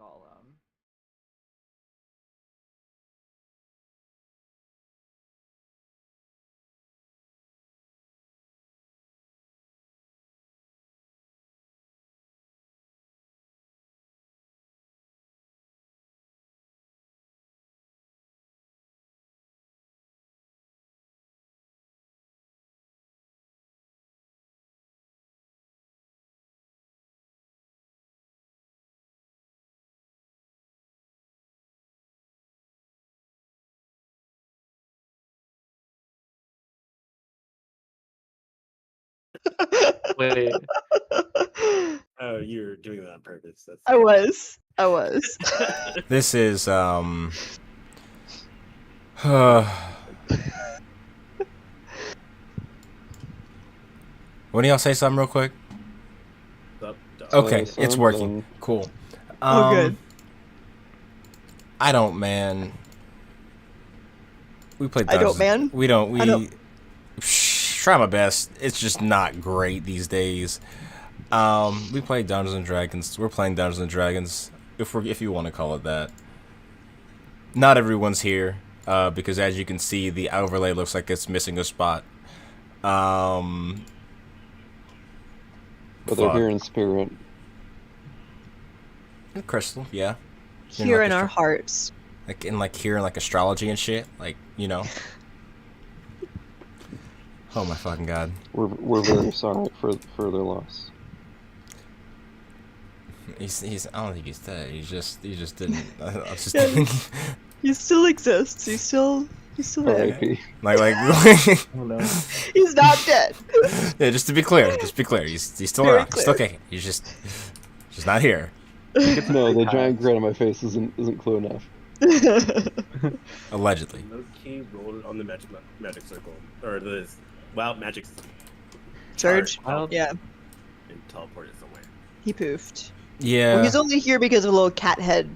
call Wait. Oh, you're doing that on purpose. That's I was. This is When y'all say something real quick? Okay, it's working. Cool. Oh, good. I don't, man. We played. I don't, man. We don't. We I don't. Try my best. It's just not great these days. We play Dungeons and Dragons. We're playing Dungeons and Dragons, if you want to call it that. Not everyone's here, because as you can see, the overlay looks like it's missing a spot. But they're here in spirit. Crystal, yeah. Here in our hearts. Here in astrology and shit, Oh my fucking god. We're very sorry for their loss. He's I don't think he's dead. He just didn't. I was just He still exists. He's still there. R.I.P. Oh no. He's not dead. Yeah, just to be clear. He's still Very around. He's still kicking. He's just not here. No, the giant grin on my face isn't clue enough. Allegedly. He rolled on the magic circle or the magic Surge. Wild. Yeah. and teleported somewhere. He poofed. Yeah. Well, he's only here because of a little cat head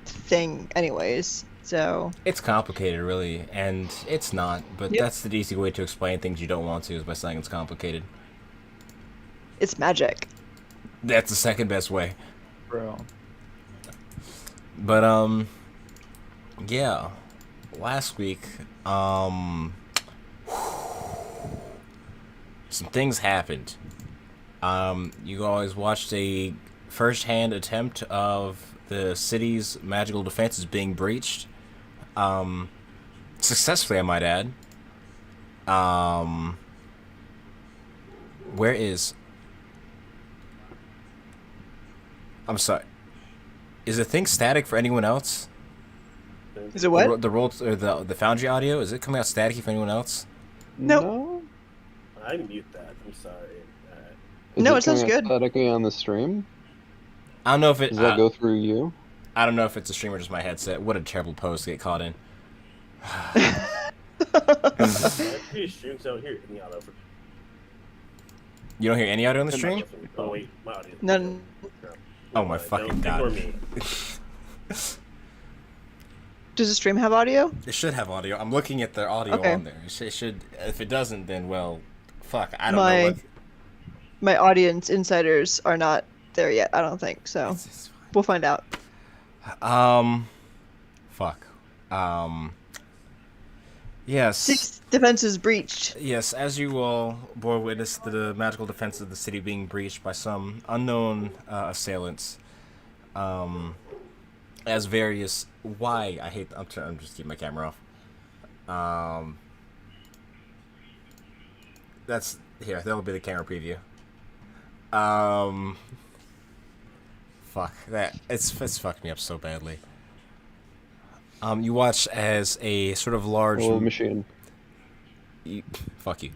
thing, anyways. So. It's complicated, really, and it's not. But Yep. that's the easy way to explain things you don't want to, is by saying it's complicated. It's magic. That's the second best way. Bro. But yeah. Last week, some things happened. You guys watched a first-hand attempt of the city's magical defenses being breached. Successfully, I might add. Where is... I'm sorry. Is the thing static for anyone else? Is it what? The roll or the Foundry audio, is it coming out static for anyone else? Nope. No. I mute that. I'm sorry. No, it sounds good. Statically on the stream. I don't know if it. Does that go through you? I don't know if it's a stream or just my headset. What a terrible pose to get caught in. Pretty streams out here in the auto. You don't hear any audio on the stream? Oh wait, my audio. None. Oh my fucking god. Ignore me. Does the stream have audio? It should have audio. I'm looking at the audio Okay. on there. It should. If it doesn't, then well, fuck. I don't know My what. my audience insiders are not there yet. I don't think so. It's We'll find out. fine. Fuck. Yes. 6 defenses breached. Yes, as you all bore witness to the magical defense of the city being breached by some unknown assailants, as various... Why? I'm just keeping my camera off. That's... Here, that'll be the camera preview. Fuck. It's fucked me up so badly. You watch as a sort of large... Machine. Fuck you.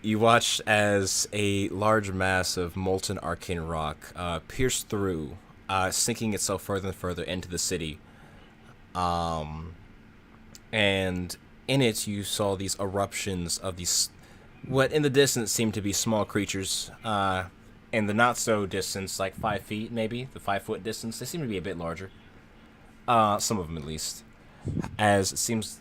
You watch as a large mass of molten arcane rock pierced through, sinking itself further and further into the city. And in it you saw these eruptions of these, what in the distance seemed to be small creatures. In the not so distance, like 5 feet maybe, the 5-foot distance, they seem to be a bit larger. Some of them at least. As it seems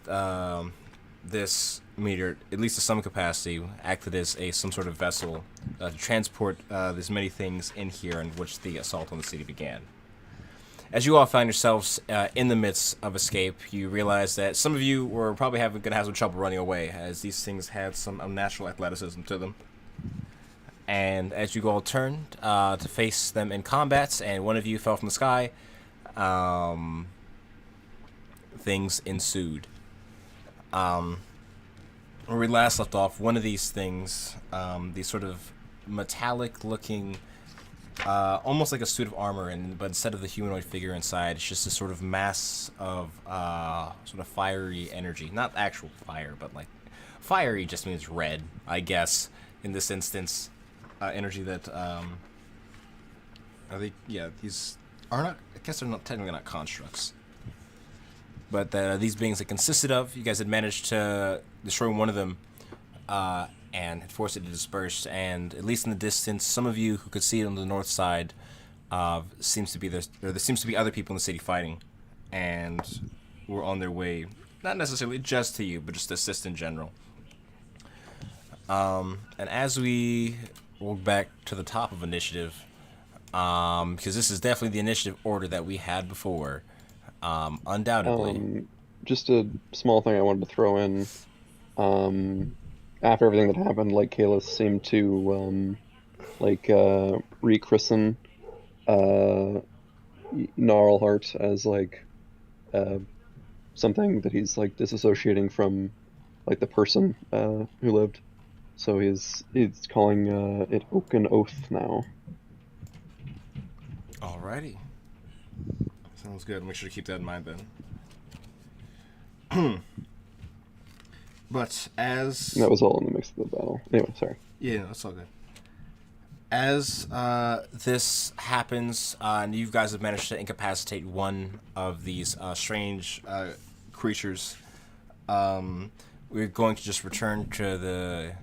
this meteor, at least to some capacity, acted as some sort of vessel to transport these many things in here in which the assault on the city began. as you all find yourselves in the midst of escape, you realize that some of you were probably going to have some trouble running away, as these things had some unnatural athleticism to them. And as you all turned to face them in combat, and one of you fell from the sky, things ensued. Where we last left off, one of these things, these sort of metallic-looking, almost like a suit of armor, but instead of the humanoid figure inside, it's just a sort of mass of sort of fiery energy. Not actual fire, but like fiery just means red, I guess, in this instance. Energy that are they? Yeah, these are not. I guess they're not technically not constructs, but these beings that consisted of. You guys had managed to destroy one of them, and had forced it to disperse. And at least in the distance, some of you who could see it on the north side, seems to be there seems to be other people in the city fighting, and were on their way, not necessarily just to you, but just to assist in general. And as we walk back to the top of initiative, because this is definitely the initiative order that we had before, undoubtedly. Just a small thing I wanted to throw in. After everything that happened, like Kalis seemed to rechristen Gnarlheart as like something that he's like disassociating from like the person who lived. So he's calling it Oaken Oath now. Alrighty. Sounds good. Make sure to keep that in mind then. But as... And that was all in the mix of the battle. Anyway, sorry. Yeah, no, that's all good. As this happens, and you guys have managed to incapacitate one of these strange creatures, we're going to just return to the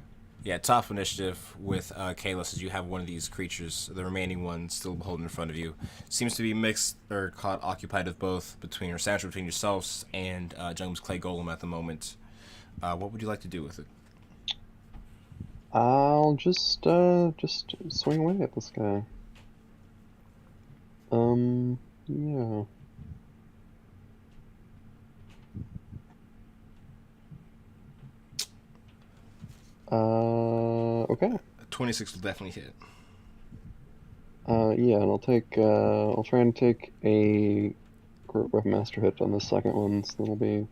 top initiative with Kalis, as you have one of these creatures, the remaining one still holding in front of you. Seems to be mixed or caught occupied with both, between yourselves and Jung's Clay Golem at the moment. What would you like to do with it? I'll just swing away at this guy. Yeah. Okay. 26 will definitely hit. Yeah, and I'll try and take a Great Weapon Master hit on the second one, so that'll be...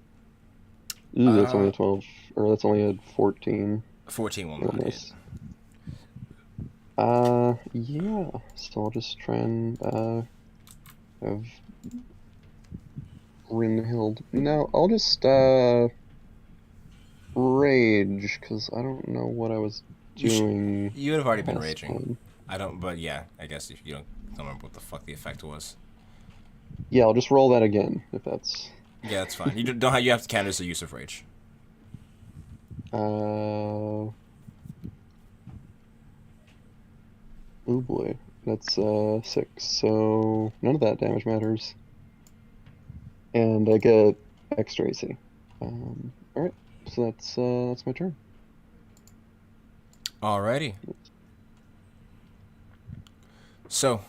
Ooh, that's only a 12, or that's only a 14. 14 will not hit. Yeah, so I'll just try and, have Ringhild. No, I'll just, rage, because I don't know what I was doing. You would have already been last raging. time. I don't, but yeah, I guess if you don't remember what the fuck the effect was. Yeah, I'll just roll that again, if that's... Yeah, that's fine. You don't have, you have to count it as a use of rage. Oh boy, that's 6, so none of that damage matters. And I get extra AC. Alright, so that's my turn. Alrighty. So,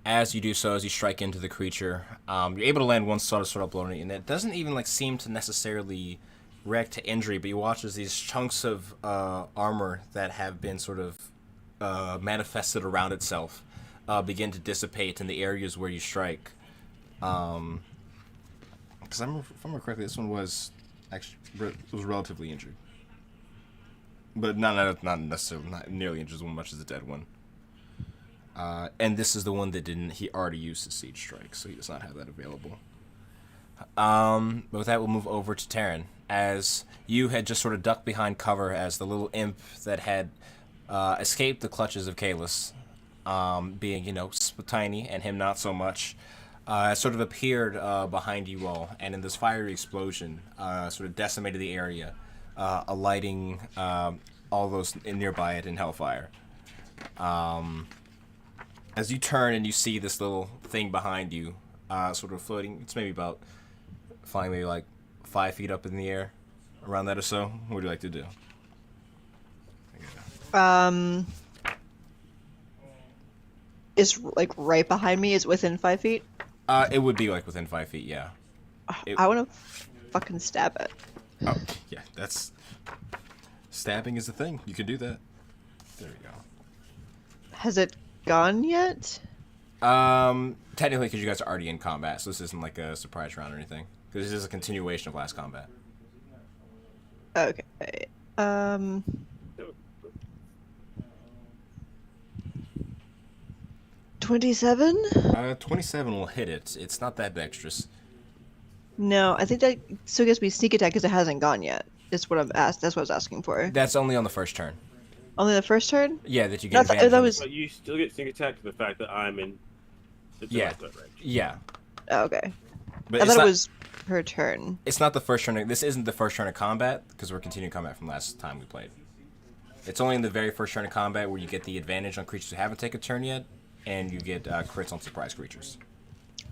as you do so, as you strike into the creature, you're able to land one sort of blowing it, and it doesn't even like seem to necessarily react to injury, but you watch as these chunks of armor that have been sort of manifested around itself begin to dissipate in the areas where you strike. Because if I remember correctly, this one was relatively injured, but not necessarily not nearly injured as much as the dead one. And this is the one that he already used his siege strike, so he does not have that available. But with that, we'll move over to Terran, as you had just sort of ducked behind cover as the little imp that had escaped the clutches of Kalis, being, tiny, and him not so much, sort of appeared behind you all, and in this fiery explosion, sort of decimated the area, alighting all those nearby it in hellfire. As you turn and you see this little thing behind you, sort of floating, it's maybe about flying maybe like 5 feet up in the air, around that or so. What would you like to do? is like right behind me, is within 5 feet. It would be like within 5 feet, yeah. I want to fucking stab it. Oh, yeah, that's... Stabbing is the thing. You can do that. There we go. Has it gone yet? Technically, because you guys are already in combat, so this isn't like a surprise round or anything. Because this is a continuation of last combat. Okay. 27? 27 will hit it. It's not that dexterous. No, I think that still gives me sneak attack because it hasn't gone yet. That's what I've asked. That's what I was asking for. That's only on the first turn. Only the first turn? Yeah, that you No, get I thought advantage that on was- the- But you still get sneak attack to the fact that I'm in the Yeah. threat range. Yeah. Oh, okay. But I it's thought not, it was her turn. It's not the first turn. This isn't the first turn of combat, because we're continuing combat from last time we played. It's only in the very first turn of combat where you get the advantage on creatures who haven't taken a turn yet, and you get crits on surprise creatures.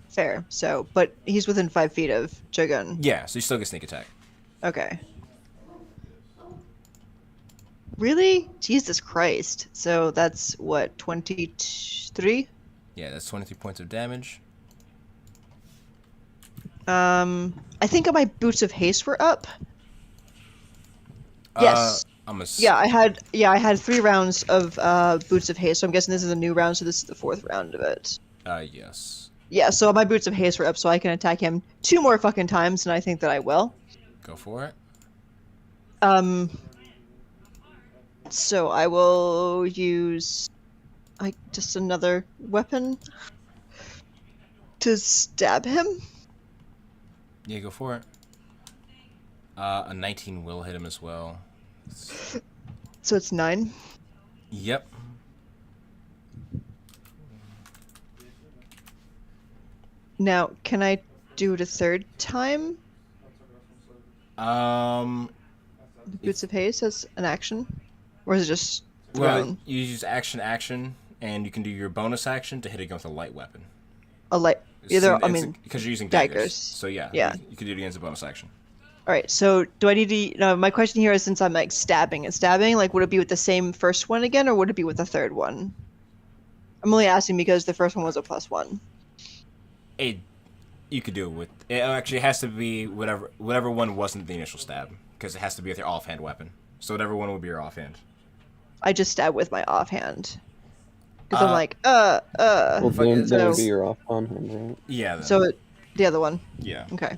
Fair. So, but he's within 5 feet of Jogun. Yeah, so you still get sneak attack. Okay. Really? Jesus Christ. So that's what, 23? Yeah, that's 23 points of damage. I think my boots of haste were up. Yes. Yeah, I had 3 rounds of boots of haste. So I'm guessing this is a new round, so this is the 4th round of it. Yes. Yeah, so my boots of haste were up, so I can attack him 2 more fucking times, and I think that I will. Go for it. So I will use just another weapon to stab him. Yeah, go for it. A 19 will hit him as well. So it's 9. Yep. Now, can I do it a 3rd time? Boots of haste as an action? Or is it just Well, thrown? you use action, and you can do your bonus action to hit it against a light weapon. A light. Either, because you're using daggers. daggers. So yeah, Yeah. you can do it against a bonus action. Alright, so do I need to... No, my question here is, since I'm like stabbing, like would it be with the same first one again, or would it be with the 3rd one? I'm only asking because the first one was a +1. You could do it with. It actually has to be whatever one wasn't the initial stab, because it has to be with your offhand weapon. So whatever one would be your offhand. I just stab with my offhand. Because I'm like, Well, then that so- would be your off on hand, right? Yeah. Then. So the other one. Yeah. Okay.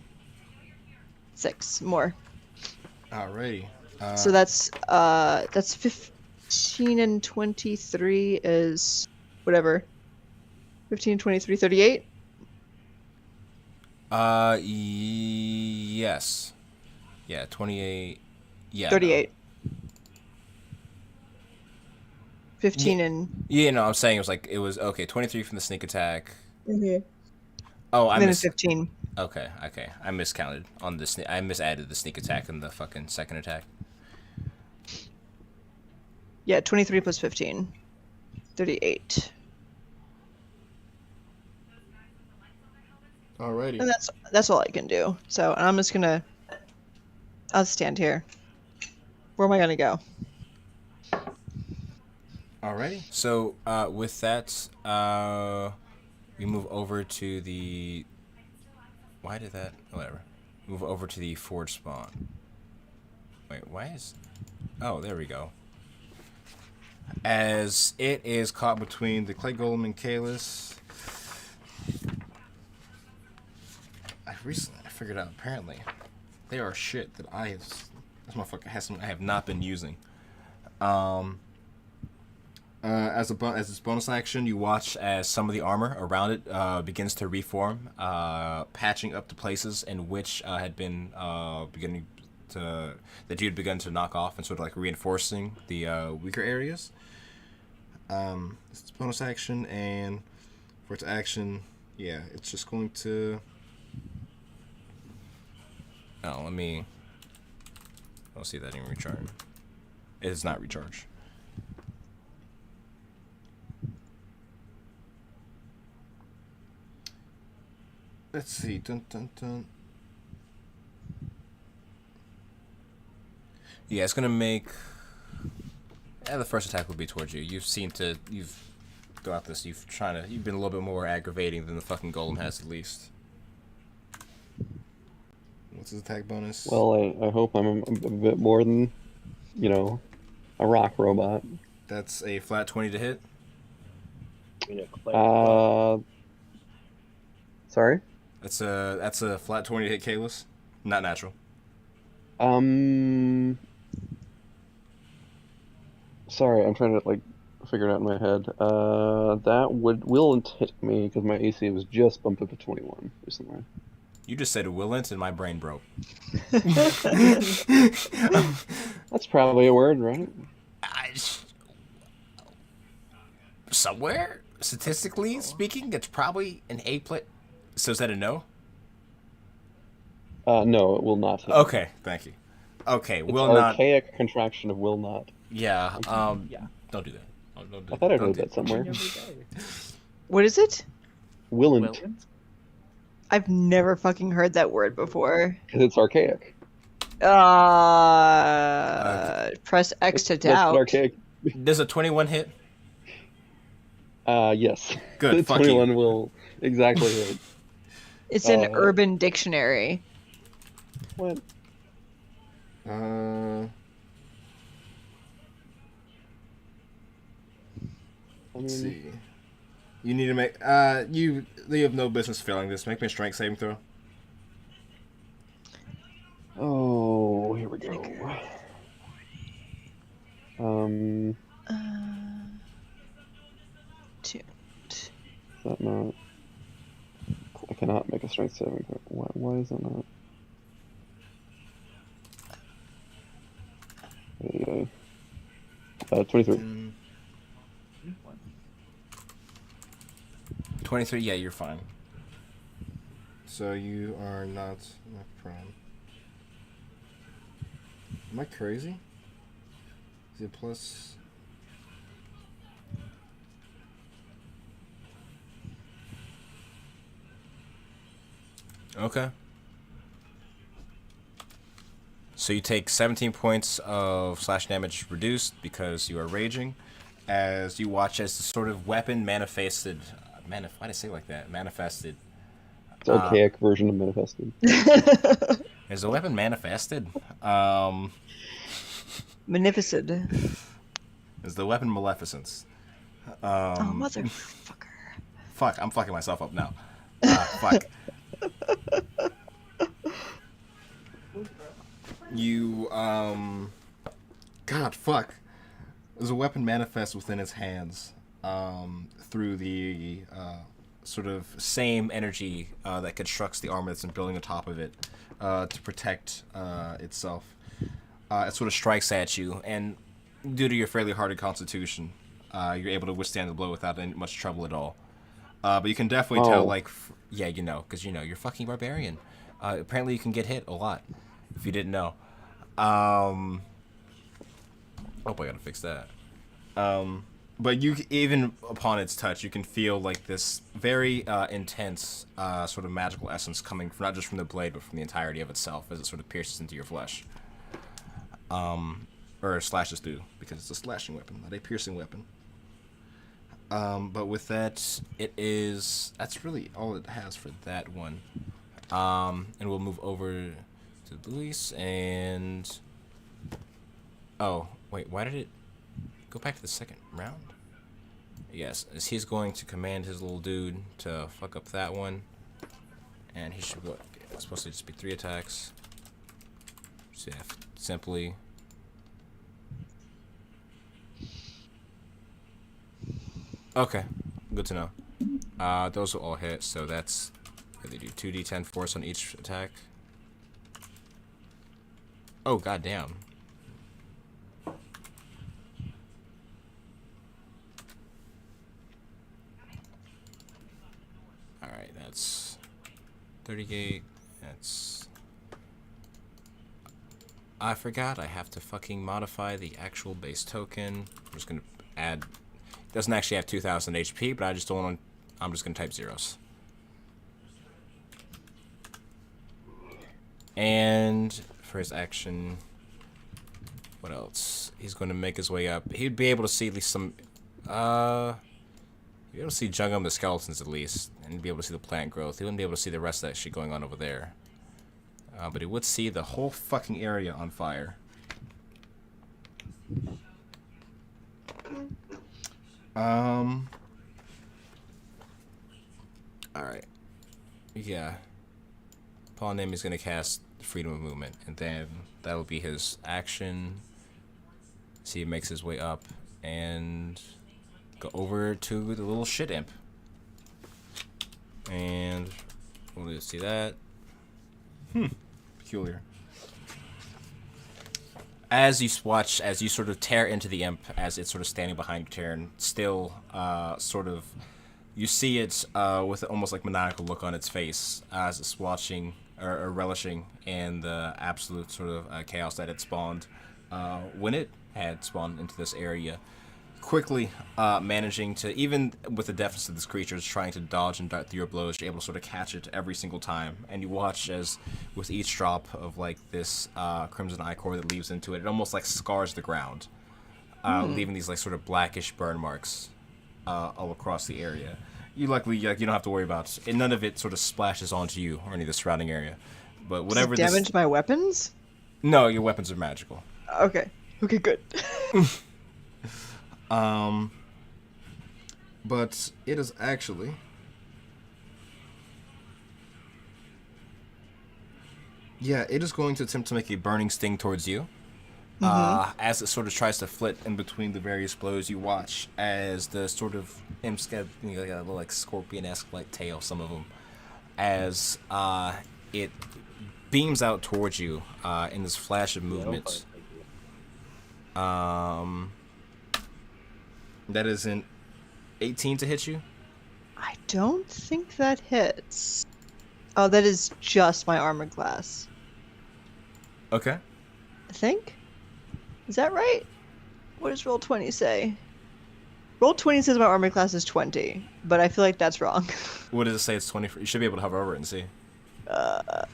6 more. Alrighty. So that's 15 and 23 is whatever. 15, 23, 38? Yes. Yeah, 28. Yeah. 38. 15 and... Yeah, no, I'm saying it was okay. 23 from the sneak attack. Mm-hmm. Oh, I And then missed. 15. Okay. I miscounted on the I misadded the sneak attack and the fucking second attack. Yeah, 23 plus 15. 38. Alrighty. And that's all I can do. So I'm just gonna... I'll stand here. Where am I gonna go? Alrighty. So with that, we move over to the. Why did that? Whatever. Move over to the forge spawn. Wait, why is? Oh, there we go. As it is caught between the clay golem and Kalis. I recently figured out apparently they are shit that this motherfucker has some I have not been using. As its bonus action, you watch as some of the armor around it begins to reform, patching up the places in which had been beginning to that you had begun to knock off and sort of like reinforcing the weaker areas. It's bonus action, and for its action, yeah, it's just going to. Oh, I'll see if that didn't recharge. It is not recharged. Let's see. Dun, dun, dun. Yeah, it's gonna make. Yeah, the first attack will be towards you. You've throughout this. You've been a little bit more aggravating than the fucking golem has, at least. What's his attack bonus? Well, I hope I'm a bit more than, you know, a rock robot. That's a flat 20 to hit. Sorry? That's a flat 20 to hit Kalis. Not natural. Sorry, I'm trying to, like, figure it out in my head. That will hit me because my AC was just bumped up to 21 recently. You just said Willent and my brain broke. That's probably a word, right? Somewhere, statistically speaking, it's probably an A play. So is that a no? No, it will not hit. Okay, thank you. Okay, It's will not. archaic contraction of will not. Yeah. Yeah. Don't do that. Don't do, I thought I'd don't heard do- that somewhere. What is it? Willent, I've never fucking heard that word before. because it's archaic. Press X to That's what doubt. archaic. Does a 21 hit? Yes. Good, The fuck 21 you. will exactly hit. It's an Urban Dictionary. What? Let's see. You need to make. You have no business failing this. Make me a strength saving throw. Oh, here we go. Two. Is that not? I cannot make a strength saving throw. Why is that not? Anyway. 23. 23. Yeah, you're fine. So you are not prone. Am I crazy? Is it plus? Okay. So you take 17 points of slash damage reduced because you are raging, as you watch as the sort of weapon manifested. Why did I say it like that? Manifested. It's archaic version of manifested. Is the weapon manifested? Magnificent. Is the weapon maleficence? Oh, motherfucker. Fuck, I'm fucking myself up now. Fuck. You, God, fuck. There's a weapon manifest within his hands, through the, sort of same energy, that constructs the armor that's been building on top of it, to protect, itself. It sort of strikes at you, and due to your fairly hardened constitution, you're able to withstand the blow without any much trouble at all. But you can definitely tell, like, yeah, you know, because, you know, you're fucking barbarian. Apparently you can get hit a lot, if you didn't know. Hope I gotta fix that. But you, even upon its touch, you can feel, like, this very intense sort of magical essence coming from, not just from the blade, but from the entirety of itself as it sort of pierces into your flesh. Or slashes through, because it's a slashing weapon, not a piercing weapon. But with that, that's really all it has for that one. And we'll move over to Luis, and... Oh, wait, why did it go back to the second round? Yes, as he's going to command his little dude to fuck up that one. And he should go... It's supposed to just be 3 attacks. So yeah, simply... Okay, good to know. Those will all hit, so that's... They do 2d10 force on each attack. Oh, goddamn. Alright, that's 38. That's... I forgot I have to fucking modify the actual base token. I'm just gonna add... Doesn't actually have 2,000 HP, but I just don't want to... I'm just gonna type zeros. And for his action, what else? He's going to make his way up. He'd be able to see at least some, You'll be able to see Jungum the skeletons at least, and be able to see the plant growth. He wouldn't be able to see the rest of that shit going on over there. But he would see the whole fucking area on fire. Alright. Yeah. Paul Name is going to cast Freedom of Movement, and then that'll be his action. See, he makes his way up, and go over to the little shit imp. And we'll just see that. Peculiar. As you watch, as you sort of tear into the imp, as it's sort of standing behind you, Taryn, still sort of, you see it with almost like maniacal look on its face as it's watching or relishing in the absolute sort of chaos that it spawned when it had spawned into this area. Quickly managing to, even with the deftness of this creature, is trying to dodge and dart through your blows, you're able to sort of catch it every single time. And you watch as, with each drop of like this crimson ichor that leaves into it, it almost like scars the ground, leaving these like sort of blackish burn marks all across the area. You luckily, you don't have to worry about it. None of it sort of splashes onto you or any of the surrounding area. But whatever Does it damage my weapons? No, your weapons are magical. Okay. Okay, good. But it is actually it is going to attempt to make a burning sting towards you. As it sort of tries to flit in between the various blows, you watch as the sort of imps get like a little like scorpion-esque like tail, some of them, as it beams out towards you in this flash of movement. That is an 18 to hit you? I don't think that hits. Oh, that is just my armor class. Okay. I think. Is that right? What does roll 20 say? Roll 20 says my armor class is 20, but I feel like that's wrong. What does it say? It's 20. You should be able to hover over it and see.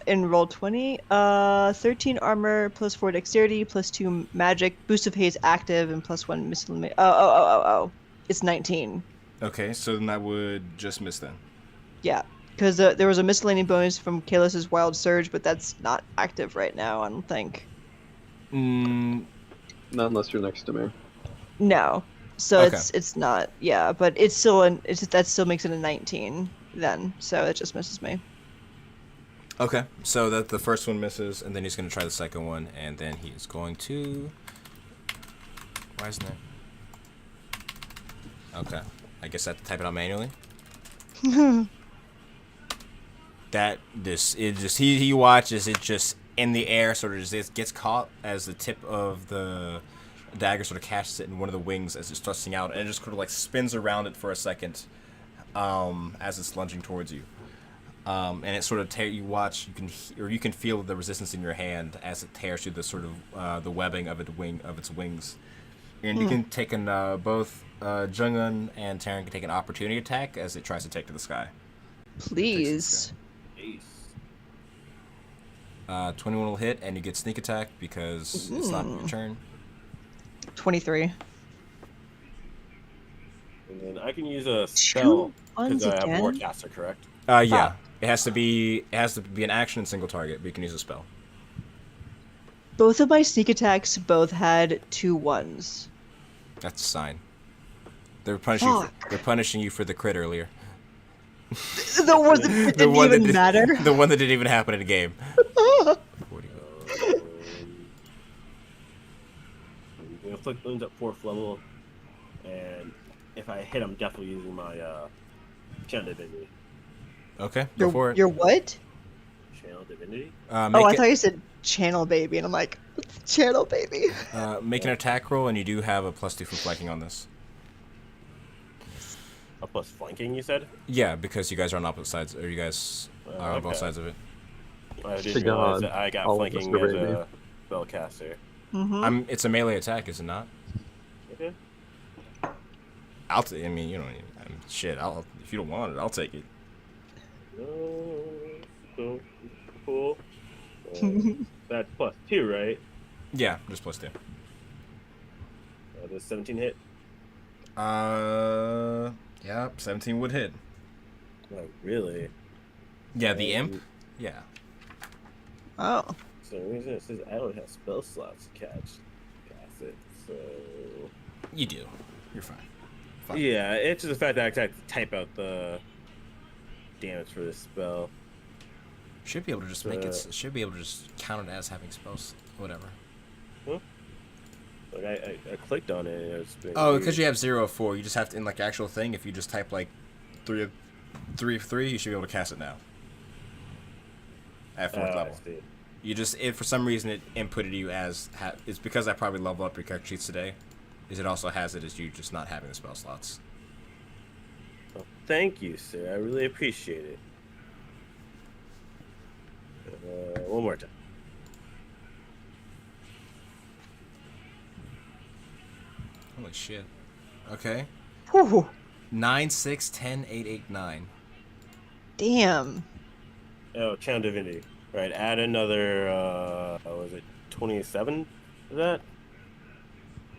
In roll 20, 13 armor, plus 4 dexterity, plus 2 magic, boost of haze active, and plus 1 miscellaneous. Oh. It's 19. Okay, so then that would just miss then. Yeah, because there was a miscellaneous bonus from Kalis's Wild Surge, but that's not active right now, I don't think. Not unless you're next to me. No. So Okay. it's not. Yeah, but it's still that still makes it a 19 then. So it just misses me. Okay, so that the first one misses, and then he's going to try the second one, and then he's going to... Why isn't it? Okay, I guess I have to type it out manually. He watches it just in the air, sort of just it gets caught as the tip of the dagger sort of catches it in one of the wings as it's thrusting out, and it just sort of like spins around it for a second as it's lunging towards you. And it sort of you can feel the resistance in your hand as it tears through the sort of the webbing of its wings. And you can take both Jungun and Taryn can take an opportunity attack as it tries to take to the sky. Please. Ace. 21 will hit, and you get sneak attack because it's not your turn. 23. And then I can use a spell ones because I have again? Warcaster, correct? Yeah. It has to be an action and single target, but you can use a spell. Both of my sneak attacks both had 2 1s. That's a sign. They're punishing you for the crit earlier. The one that didn't even matter. The one that didn't even happen in the game. 40. I'm gonna flick those at 4th level, and if I hit, I'm definitely using my Channel Divinity. Okay, go for it. Your what? Channel Divinity? I thought you said channel baby, and I'm like, what's channel baby? Make an attack roll, and you do have a +2 for flanking on this. A plus flanking, you said? Yeah, because you guys are on opposite sides, or you guys are on both sides of it. I didn't realize that I got flanking as a spellcaster. Mm-hmm. It's a melee attack, is it not? Okay. I mean, you don't. Shit. If you don't want it, I'll take it. So cool. That's +2, right? Yeah, just +2. Does 17 hit? Yep, 17 would hit. Oh, really? Yeah, the imp? Yeah. Oh. So the reason it says I don't have spell slots to cast it, so You do. You're fine. Fine. yeah, it's just the fact that I have to type out the damage for this spell. Should be able to just make it. Should be able to just count it as having spells. Whatever. Huh? Like I clicked on it. And it's been Oh, weird. because you have 0 of 4, you just have to in like actual thing. If you just type like 3 of 3, you should be able to cast it now. At 4th level. I see. You just if for some reason it inputted you as it's because I probably leveled up your character sheets today. Is it also has it as you just not having the spell slots. Well, thank you, sir. I really appreciate it. One more time. Holy shit. Okay. Whew. 9, 6, 10, 8, 8, 9. Damn. Oh, Channel Divinity. Right, add another, was it 27 to that?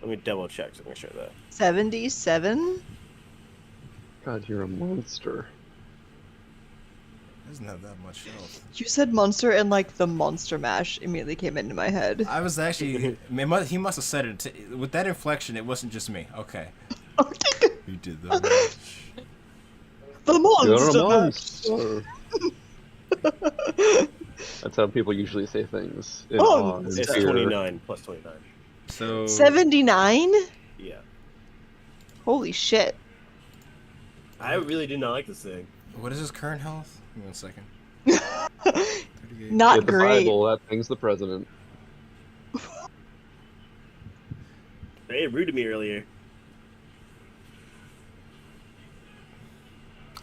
Let me double check to make sure that. 77? God, you're a monster. Doesn't have that much health. You said monster and like the monster mash immediately came into my head. I was actually. He must have said it. With that inflection, it wasn't just me. Okay. Okay. You did the match. The You're monster a mash. monster. That's how people usually say things. In Oh, awe and It's fear. 29 plus 29. So. 79? Yeah. Holy shit. I really do not like this thing. What is his current health? Give me 1 second. 38. Not Get the great. Bible, that thing's the president. They rude to me earlier.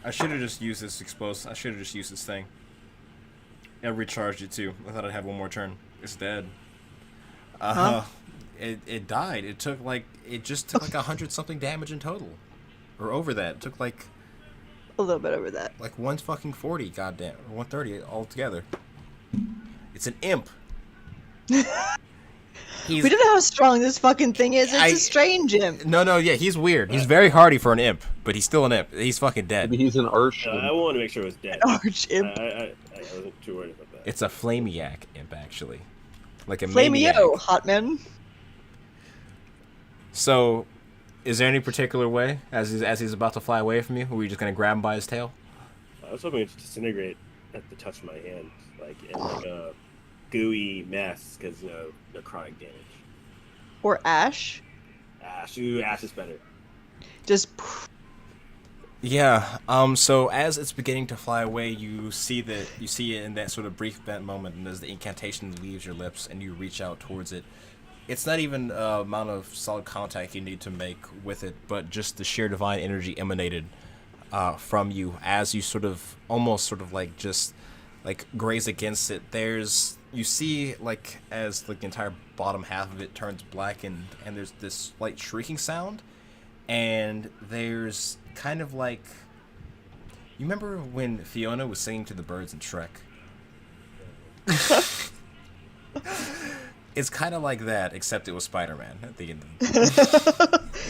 I should have just used this explosive. I should have just used this thing. I recharged it too. I thought I'd have one more turn. It's dead. Huh? It died. It just took like 100 something damage in total, or over that. It took like A little bit over that. 140. Goddamn, or 130 altogether. It's an imp. He's, We don't know how strong this fucking thing is. It's I- a strange imp. No, yeah, he's weird. He's very hardy for an imp, but he's still an imp. He's fucking dead. Maybe he's an arch. I wanted to make sure it was dead. Arch imp. I wasn't too worried about that. It's a flamiac imp, actually. Like a maniac. Flamio, hot man. So, is there any particular way, as he's about to fly away from you, or are you just gonna grab him by his tail? I was hoping it would disintegrate at the touch of my hand, like in like a gooey mess, because necrotic damage. Or Ash. Ash, ooh, Ash is better. Just Yeah. So as it's beginning to fly away, you see it in that sort of brief bent moment, and as the incantation leaves your lips and you reach out towards it, it's not even amount of solid contact you need to make with it, but just the sheer divine energy emanated from you as you almost like just like graze against it. You see like as like the entire bottom half of it turns black, and there's this slight shrieking sound, and there's kind of like, you remember when Fiona was singing to the birds in Shrek? It's kind of like that, except it was Spider-Man at the end of the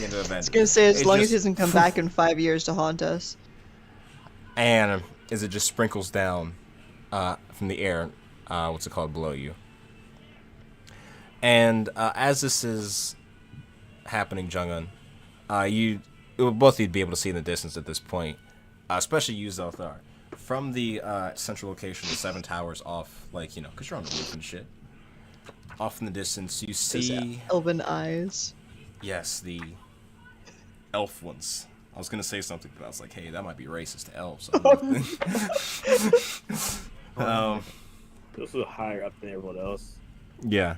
event. I was gonna say, as It long as just- he doesn't come back in 5 years to haunt us. And as it just sprinkles down from the air, what's it called, below you. And as this is happening, Jung-un, both of you'd be able to see in the distance at this point, especially you, Zelthar, from the central location of the 7 towers off, like, because you're on the roof and shit. Off in the distance, you His see, elven eyes. yes, the elf ones. I was going to say something, but I was like, hey, that might be racist to elves. This was higher up than everyone else. Yeah.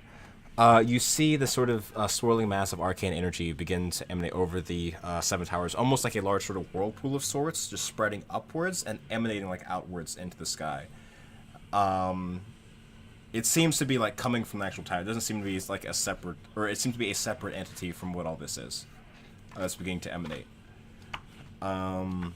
You see the sort of swirling mass of arcane energy begin to emanate over the 7 towers, almost like a large sort of whirlpool of sorts, just spreading upwards and emanating like outwards into the sky. It seems to be like coming from the actual tower. It doesn't seem to be like a separate, or it seems to be a separate entity from what all this is. That's beginning to emanate. And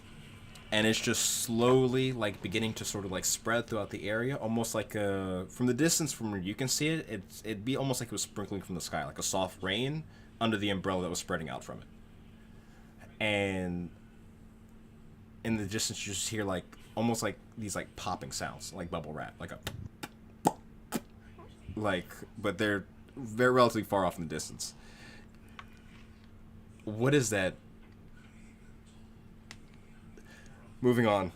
it's just slowly like beginning to sort of like spread throughout the area, almost like from the distance from where you can see it, it'd be almost like it was sprinkling from the sky, like a soft rain under the umbrella that was spreading out from it. And in the distance you just hear like almost like these like popping sounds, like bubble wrap, like a but they're very relatively far off in the distance. What is that? Moving on.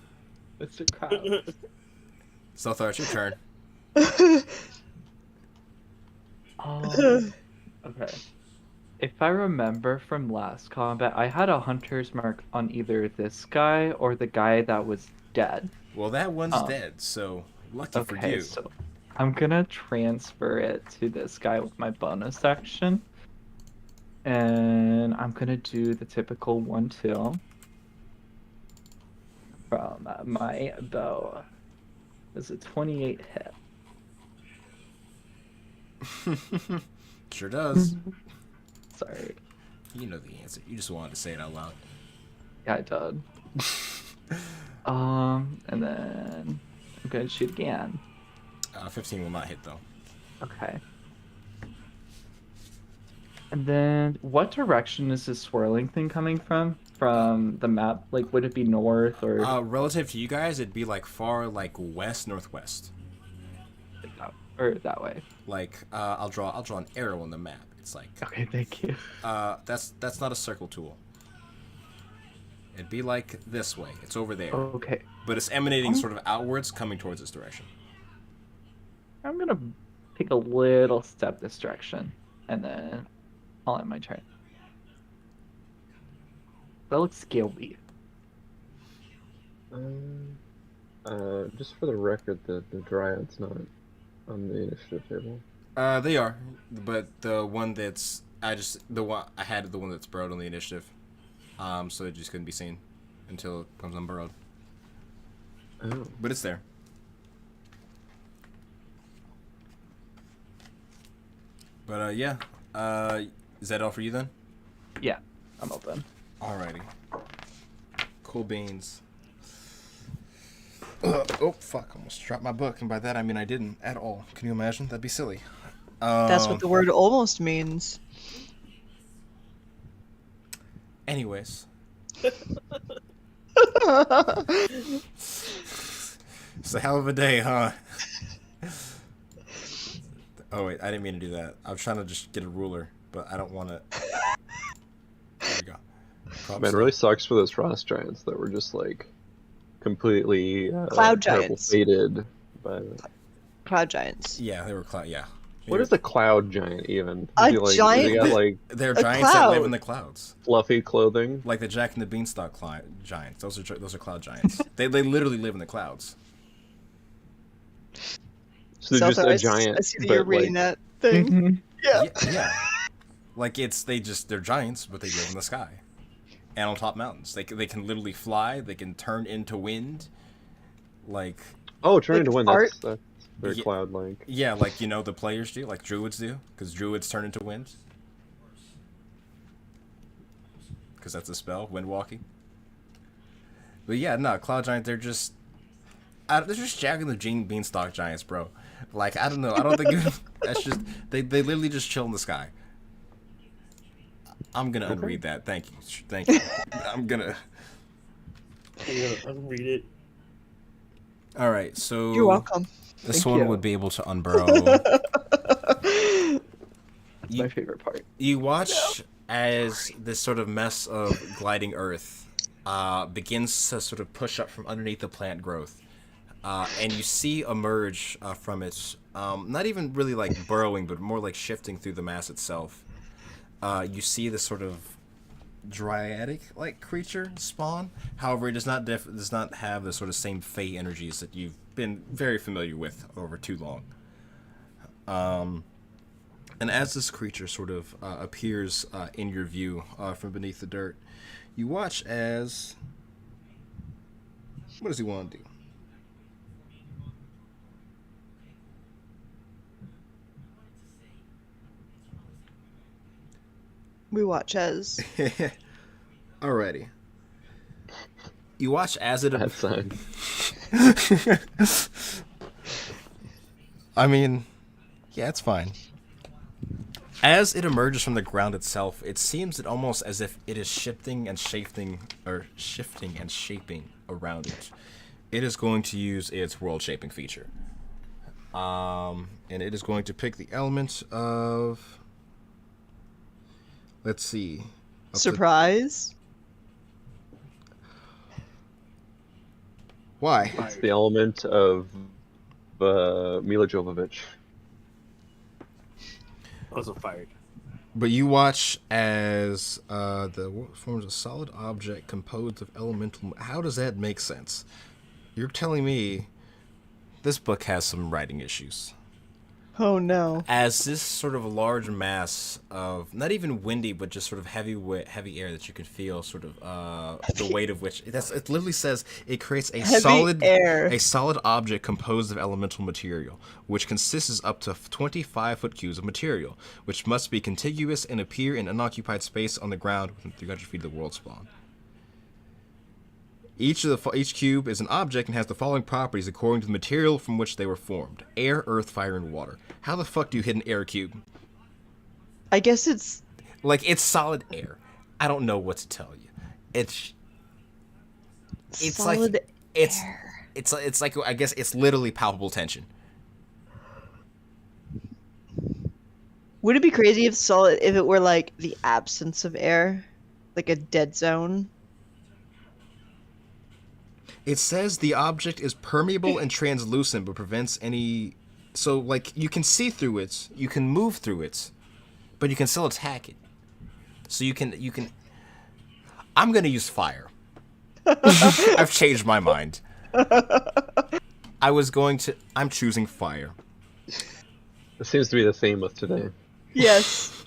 It's a crowd. Zelthar, it's your turn. Okay. If I remember from last combat, I had a hunter's mark on either this guy or the guy that was dead. Well, that one's dead, so lucky for Okay, you. so I'm gonna transfer it to this guy with my bonus action. And I'm gonna do the typical 1-2 from my bow. It's a 28 hit. Sure does. Sorry. You know the answer. You just wanted to say it out loud. Yeah, I did. And then I'm gonna shoot again. 15 will not hit though. Okay. And then what direction is this swirling thing coming from? From the map? Like, would it be north or Relative to you guys, it'd be like far like west northwest. that way? Like I'll draw an arrow on the map. It's like Okay, thank you. that's not a circle tool. It'd be like this way. It's over there. Okay. But it's emanating sort of outwards, coming towards this direction. I'm gonna take a little step this direction, and then I'll end my turn. That looks scaled-y. Just for the record, the Dryad's not on the initiative table. They are, but the one that's I had the one that's burrowed on the initiative, so it just couldn't be seen until it comes unburrowed. Oh. But it's there. But yeah, is that all for you then? Yeah, I'm all done. Alrighty. Cool beans. Oh fuck! Almost dropped my book, and by that I mean I didn't at all. Can you imagine? That'd be silly. That's what the word almost means. Anyways. It's a hell of a day, huh? Oh wait, I didn't mean to do that. I was trying to just get a ruler, but I don't want to. There we go. Man, it really sucks for those frost giants that were just like completely Cloud terrible giants. fated by the... Cloud giants. Yeah, they were cloud. Yeah. What is a cloud giant even? A Is he, like, giant? Has he got like They're A giants that live cloud. in the clouds, fluffy clothing? like the Jack and the Beanstalk giants. Those are cloud giants. they literally live in the clouds. So they're just Zelthar, a giant. I see that but, you're reading like, that thing. Yeah. Yeah. Like they're giants, but they live in the sky, and on top mountains. They can literally fly. They can turn into wind. Like Oh, turn Like into wind. fart? That's very Yeah. cloud-like. yeah, like the players do, like druids do, because druids turn into wind. Because that's a spell, wind walking. But yeah, no, cloud giant. They're just Jack and the Beanstalk giants, bro. Like I don't know. I don't think that's just they literally just chill in the sky. I'm gonna unread that. Thank you. I'm gonna. Yeah, I can read it. All right, so You're welcome. this Thank one you. would be able to unburrow. That's my favorite part. You watch as this sort of mess of gliding earth begins to sort of push up from underneath the plant growth, and you see emerge from it, not even really like burrowing, but more like shifting through the mass itself. You see this sort of dryadic-like creature spawn. However, it does not have the sort of same fey energies that you've been very familiar with over too long. And as this creature sort of appears in your view from beneath the dirt, you watch as... What does he want to do? We watch as. Alrighty. You watch as it... Bad sign. I mean, yeah, it's fine. As it emerges from the ground itself, it seems almost as if it is shifting and shaping around it. It is going to use its world shaping feature. And it is going to pick the element of, let's see. Surprise. Why? It's the element of Mila Jovovich. Also fired. But you watch as the forms a solid object composed of elemental. How does that make sense? You're telling me this book has some writing issues. Oh no. As this sort of large mass of not even windy, but just sort of heavy air that you can feel, sort of the weight of which it literally says it creates a Heavy solid object composed of elemental material, which consists up to 25 foot cubes of material, which must be contiguous and appear in unoccupied space on the ground within 300 feet of the world spawn. Each cube is an object and has the following properties according to the material from which they were formed: air, earth, fire, and water. How the fuck do you hit an air cube? I guess it's Like, it's solid air. I don't know what to tell you. It's solid like air. it's like, I guess it's literally palpable tension. Would it be crazy if it were like the absence of air? Like a dead zone? It says the object is permeable and translucent, but prevents any. So, like, you can see through it, you can move through it, but you can still attack it. So you can. I'm gonna use fire. I've changed my mind. I'm choosing fire. It seems to be the theme of today. Yes.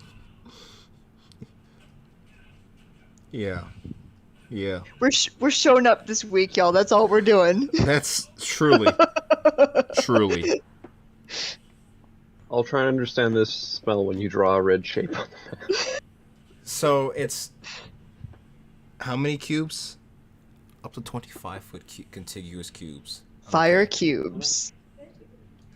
Yeah. Yeah. We're showing up this week, y'all. That's all we're doing. That's truly. I'll try and understand this spell when you draw a red shape on the map. So it's how many cubes? Up to 25 foot contiguous cubes. Fire cubes.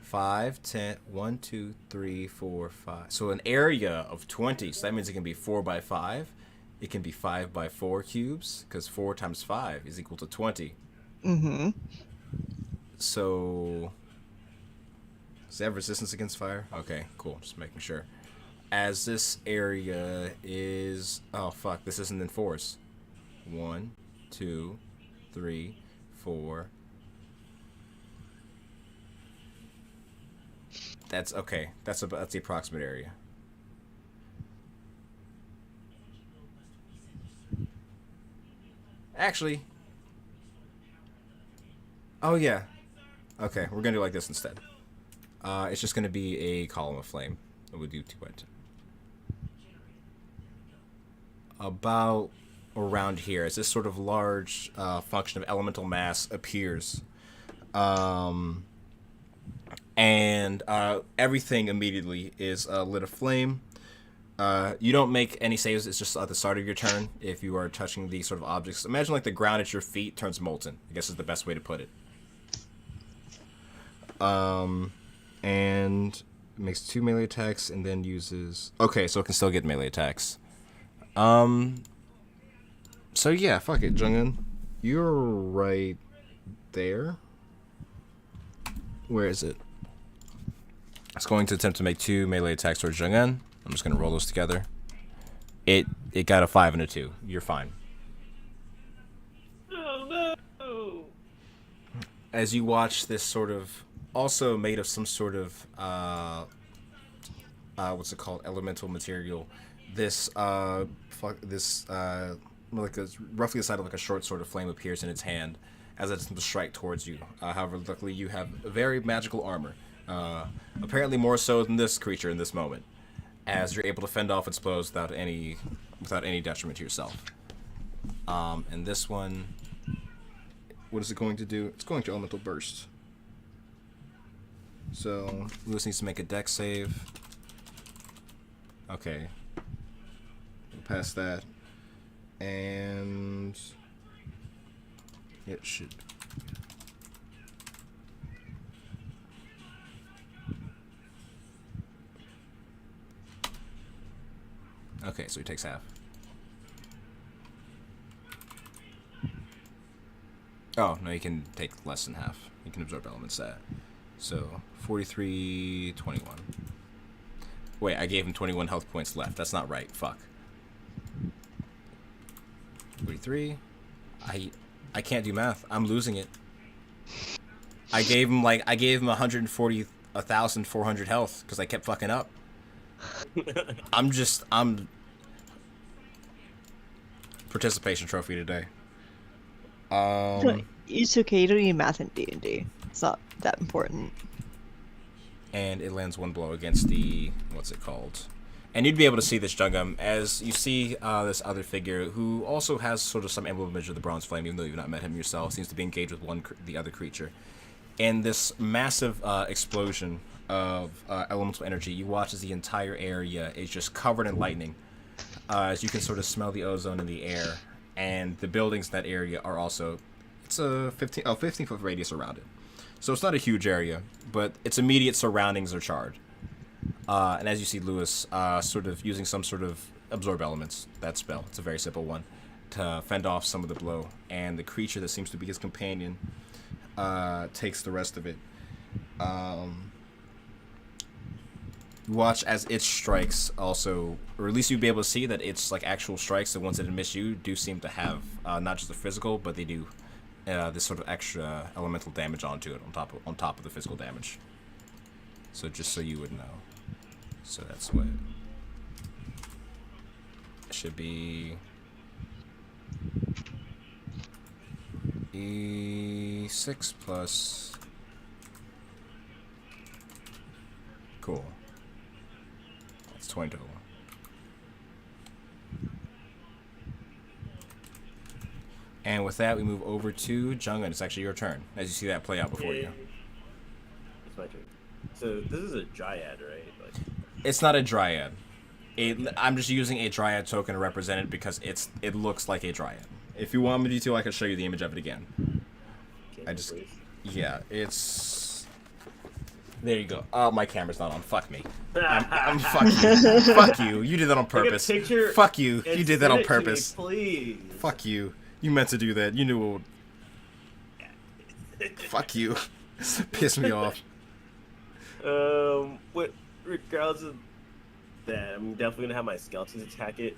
5, 10, 1, 2, 3, 4, 5. So an area of 20. So that means it can be 4 by 5. It can be 5 by 4 cubes, because 4 times 5 is equal to 20. Mm-hmm. So, does it have resistance against fire? Okay, cool. Just making sure. As this area is... Oh, fuck. This isn't in force. 1, 2, 3, 4. That's okay. That's the approximate area. Actually. Oh, yeah. Okay, we're going to do like this instead. It's just going to be a column of flame. We'll do 2 by 10. About around here, as this sort of large function of elemental mass appears. And everything immediately is lit aflame. You don't make any saves. It's just at the start of your turn if you are touching these sort of objects. Imagine like the ground at your feet turns molten, I guess is the best way to put it. And makes 2 melee attacks and then uses... Okay, so it can still get melee attacks. So yeah, fuck it, Jung-un. You're right there. Where is it? It's going to attempt to make 2 melee attacks towards Jung-un. I'm just going to roll those together. It got a 5 and a 2. You're fine. Oh no! As you watch this sort of, also made of some sort of, what's it called? Elemental material. This, like roughly the size of like a short sword of flame appears in its hand as it's to strike towards you. However, luckily you have very magical armor. Apparently more so than this creature in this moment, as you're able to fend off its blows without any detriment to yourself. And this one, what is it going to do? It's going to elemental burst. So Lewis needs to make a dex save. Okay, we'll pass that, and it should. Okay, so he takes half. Oh, no, you can take less than half. You can absorb elements that. So, 43, 21. Wait, I gave him 21 health points left. That's not right. Fuck. 43. I can't do math. I'm losing it. I gave him 1,400 health because I kept fucking up. I'm participation trophy today. It's okay. You don't need math in D&D. It's not that important. And it lands one blow against the what's it called? And you'd be able to see this Jungum as you see this other figure who also has sort of some emblem image of the Bronze Flame, even though you've not met him yourself. Seems to be engaged with the other creature. And this massive explosion of elemental energy, you watch as the entire area is just covered in lightning. As you can sort of smell the ozone in the air, and the buildings in that area are also, it's a 15-foot radius around it. So it's not a huge area, but its immediate surroundings are charred. And as you see Lewis sort of using some sort of absorb elements, that spell, it's a very simple one, to fend off some of the blow. And the creature that seems to be his companion takes the rest of it. Watch as its strikes also, or at least you'd be able to see that it's like actual strikes, the ones that miss you, do seem to have not just the physical, but they do this sort of extra elemental damage onto it on top of the physical damage. So just so you would know. So that's what it should be. E6 plus. Cool. That's 20 total. And with that, we move over to Jungun. It's actually your turn, as you see that play out before you. It's my turn. So this is a dryad, right? Like, It's not a dryad. I'm just using a dryad token to represent it because it looks like a dryad. If you want me to, I can show you the image of it again. Yeah, it's... There you go. Oh, my camera's not on. Fuck me. I'm fuck you. Fuck you. You did that on purpose. Fuck you. You did that on purpose. Please. Fuck you. You meant to do that. You knew it would... Fuck you. Piss me off. What, regardless of that, I'm definitely gonna have my skeletons attack it.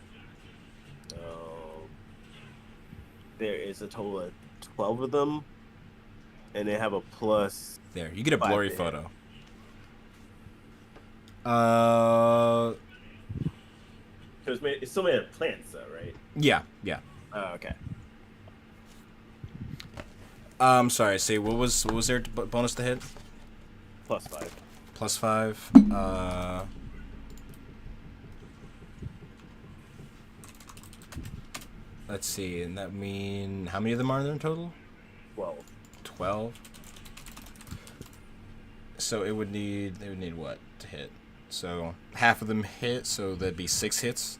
There is a total of 12 of them, and they have a plus. There, you get a blurry photo. So it's still made of plants, though, right? Yeah, yeah. Oh, okay. Sorry. Say what was their bonus to hit? +5. +5. Let's see, and that mean how many of them are there in total? 12. 12. So they would need what to hit? So half of them hit, so that'd be 6 hits,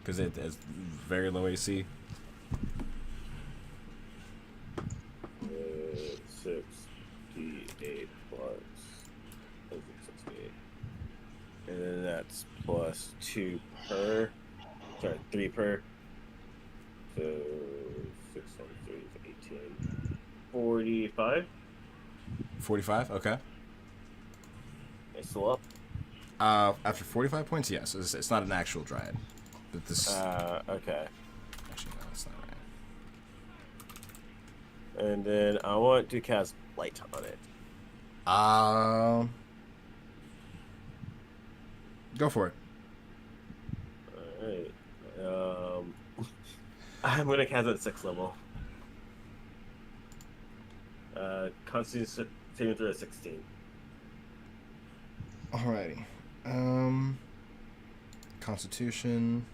because it has very low AC. 68 plus 68, and then that's +2 per. Sorry, 3 per. So 6 times 3 is 18. 45. 45. Okay. It's still up. After 45 points, yes. It's not an actual dryad, but this. Okay. Actually, no, that's not right. And then I want to cast light on it. Go for it. Alright. I'm gonna cast it at 6th level. Constitution saving throw at 16. Alrighty. Constitution.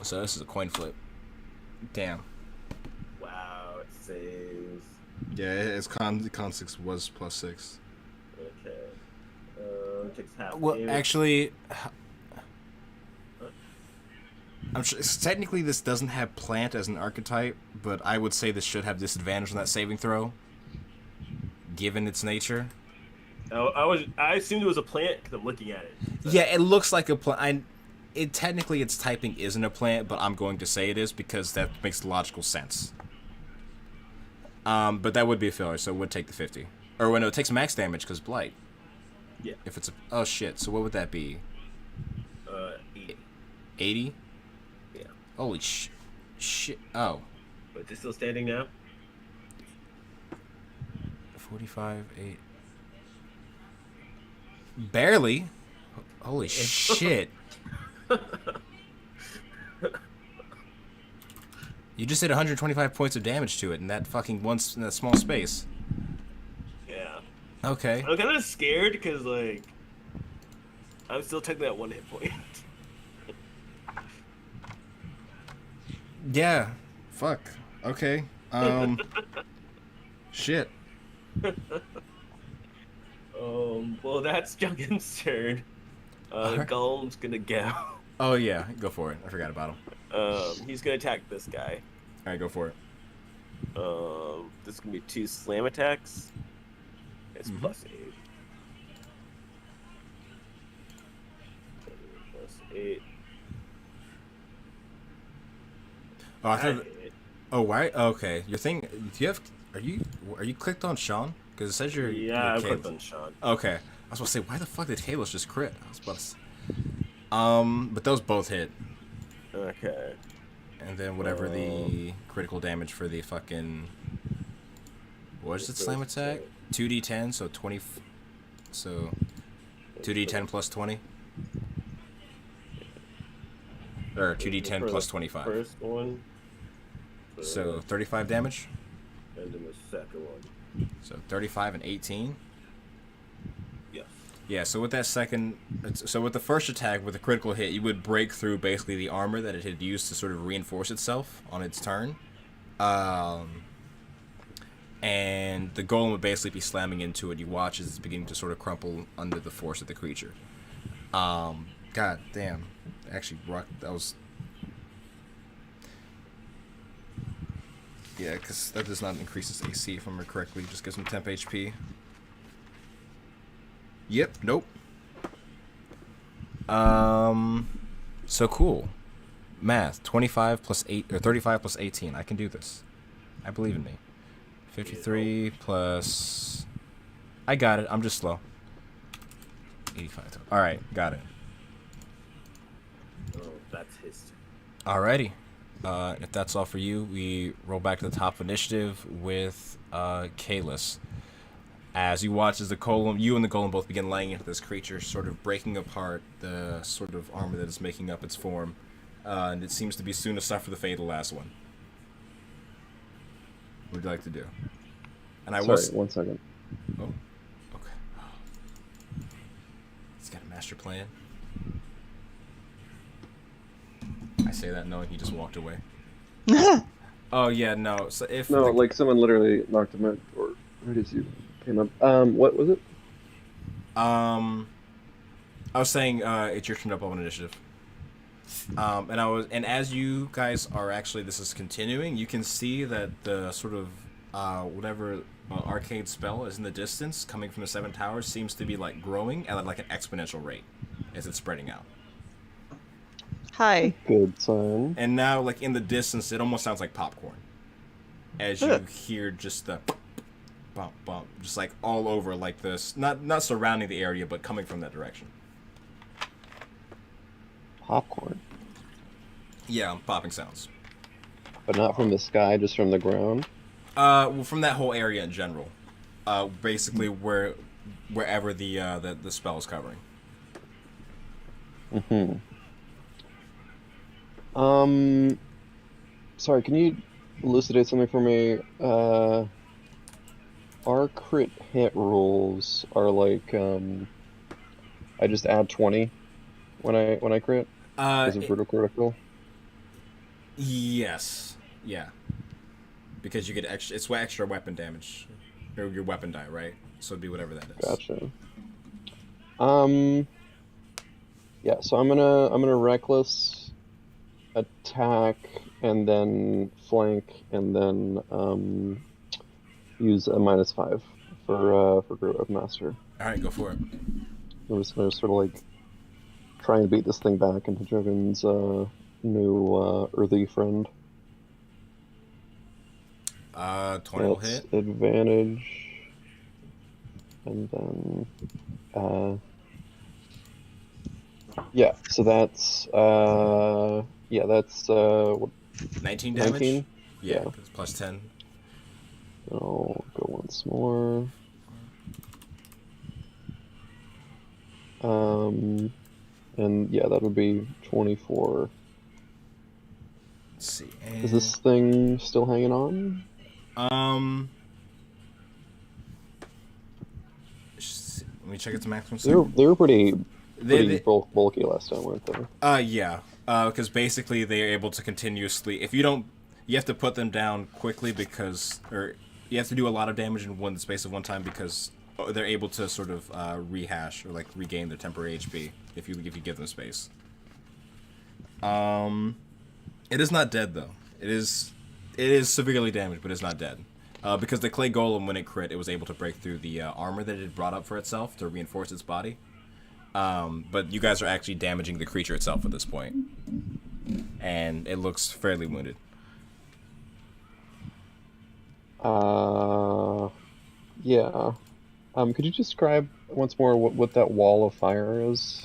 So this is a coin flip. Damn. Wow, it saves. Yeah, its con 6 was +6. Okay. It takes half. Well, damage. actually, I'm sure technically this doesn't have plant as an archetype, but I would say this should have disadvantage on that saving throw, given its nature. I assumed it was a plant because I'm looking at it. So. Yeah, it looks like a plant. it technically its typing isn't a plant, but I'm going to say it is because that makes logical sense. But that would be a failure, so it would take the 50. Or when it takes max damage because blight. Yeah. If it's a oh shit, so what would that be? 80. 80? Yeah. Holy shit. Oh. But they're still standing now? 45, 8. Barely. Holy shit. You just did 125 points of damage to it in that fucking in that small space. Yeah. Okay. I'm kind of scared because, like, I'm still taking that 1 hit point. Yeah. Fuck. Okay. Shit. Well, that's Junkin's turn. Alright. Golem's gonna go. Oh yeah, go for it. I forgot about him. He's gonna attack this guy. All right, go for it. This is gonna be 2 slam attacks. It's Mhm. +8. +8. Oh, I I thought. hit. Oh, why? Okay, your thing. Do you have? Are you clicked on Sean? Because it says you're. Yeah, I you're clicked Kalos. on Sean. Okay, I was about to say, why the fuck did Kalos just crit? I was about to say. But those both hit, Okay. and then whatever the critical damage for the fucking. What is it? Slam attack. 2d10, so 20. So 2d10 plus 20. Or 2d10 For plus the 25. First one. So 35 damage. And then the second one. So 35 and 18. Yes. Yeah, so with that so with the first attack, with a critical hit, you would break through basically the armor that it had used to sort of reinforce itself on its turn. And the golem would basically be slamming into it. You watch as it's beginning to sort of crumple under the force of the creature. God damn. Actually, that was... Yeah, because that does not increase its AC, if I remember correctly. It just gives him temp HP. Yep, nope. So cool. Math, 25 plus 8, or 35 plus 18. I can do this. I believe in me. 53 plus... I got it. I'm just slow. 85. Alright, got it. Oh, that's his turn. Alrighty. If that's all for you, we roll back to the top of initiative with Kalis. As you watch as you and the golem both begin laying into this creature, sort of breaking apart the sort of armor that is making up its form. And it seems to be soon to suffer the fate of the last one. What would you like to do? And I Sorry, was... 1 second. Oh, okay. He's got a master plan. I say that knowing he just walked away. Oh yeah, no. So if No, like someone literally knocked him out, or right as you came up. What was it? I was saying it's your turn to up on initiative. And as you guys are actually, this is continuing, you can see that the sort of whatever arcade spell is in the distance coming from the 7 towers seems to be like growing at like an exponential rate as it's spreading out. Hi. Good sign. And now, like in the distance, it almost sounds like popcorn as you hear just the bump bump, just like all over, like this, not surrounding the area, but coming from that direction. Popcorn. Yeah, popping sounds. But not from the sky, just from the ground. Well, from that whole area in general, basically wherever the spell is covering. Mm-hmm. Sorry, can you elucidate something for me? Our crit hit rules are like, I just add 20 when I crit. Is it brutal critical? Yes. Yeah. Because you get extra. It's extra weapon damage, or your weapon die, right? So it'd be whatever that is. Gotcha. Yeah. So I'm gonna reckless attack and then flank and then use a -5 for Grove Master. All right, go for it. I'm just gonna sort of like trying to beat this thing back into Jogan's new earthy friend. 20 will That's hit. advantage, and then yeah. So that's what, 19 damage. 19? Yeah, Yeah. it's plus 10. I'll go once more. And yeah, that would be 24. Let's see. Is this thing still hanging on? Let me check its maximum. They were pretty They- bulky last time, weren't they? Yeah. Because basically they are able to continuously. If you don't, you have to put them down quickly or you have to do a lot of damage in the space of one time because they're able to sort of rehash or like regain their temporary HP if you give them space. It is not dead though. It is severely damaged, but it's not dead. Because the clay golem, when it crit, it was able to break through the armor that it had brought up for itself to reinforce its body. But you guys are actually damaging the creature itself at this point, and it looks fairly wounded. Yeah. Could you describe once more what that wall of fire is?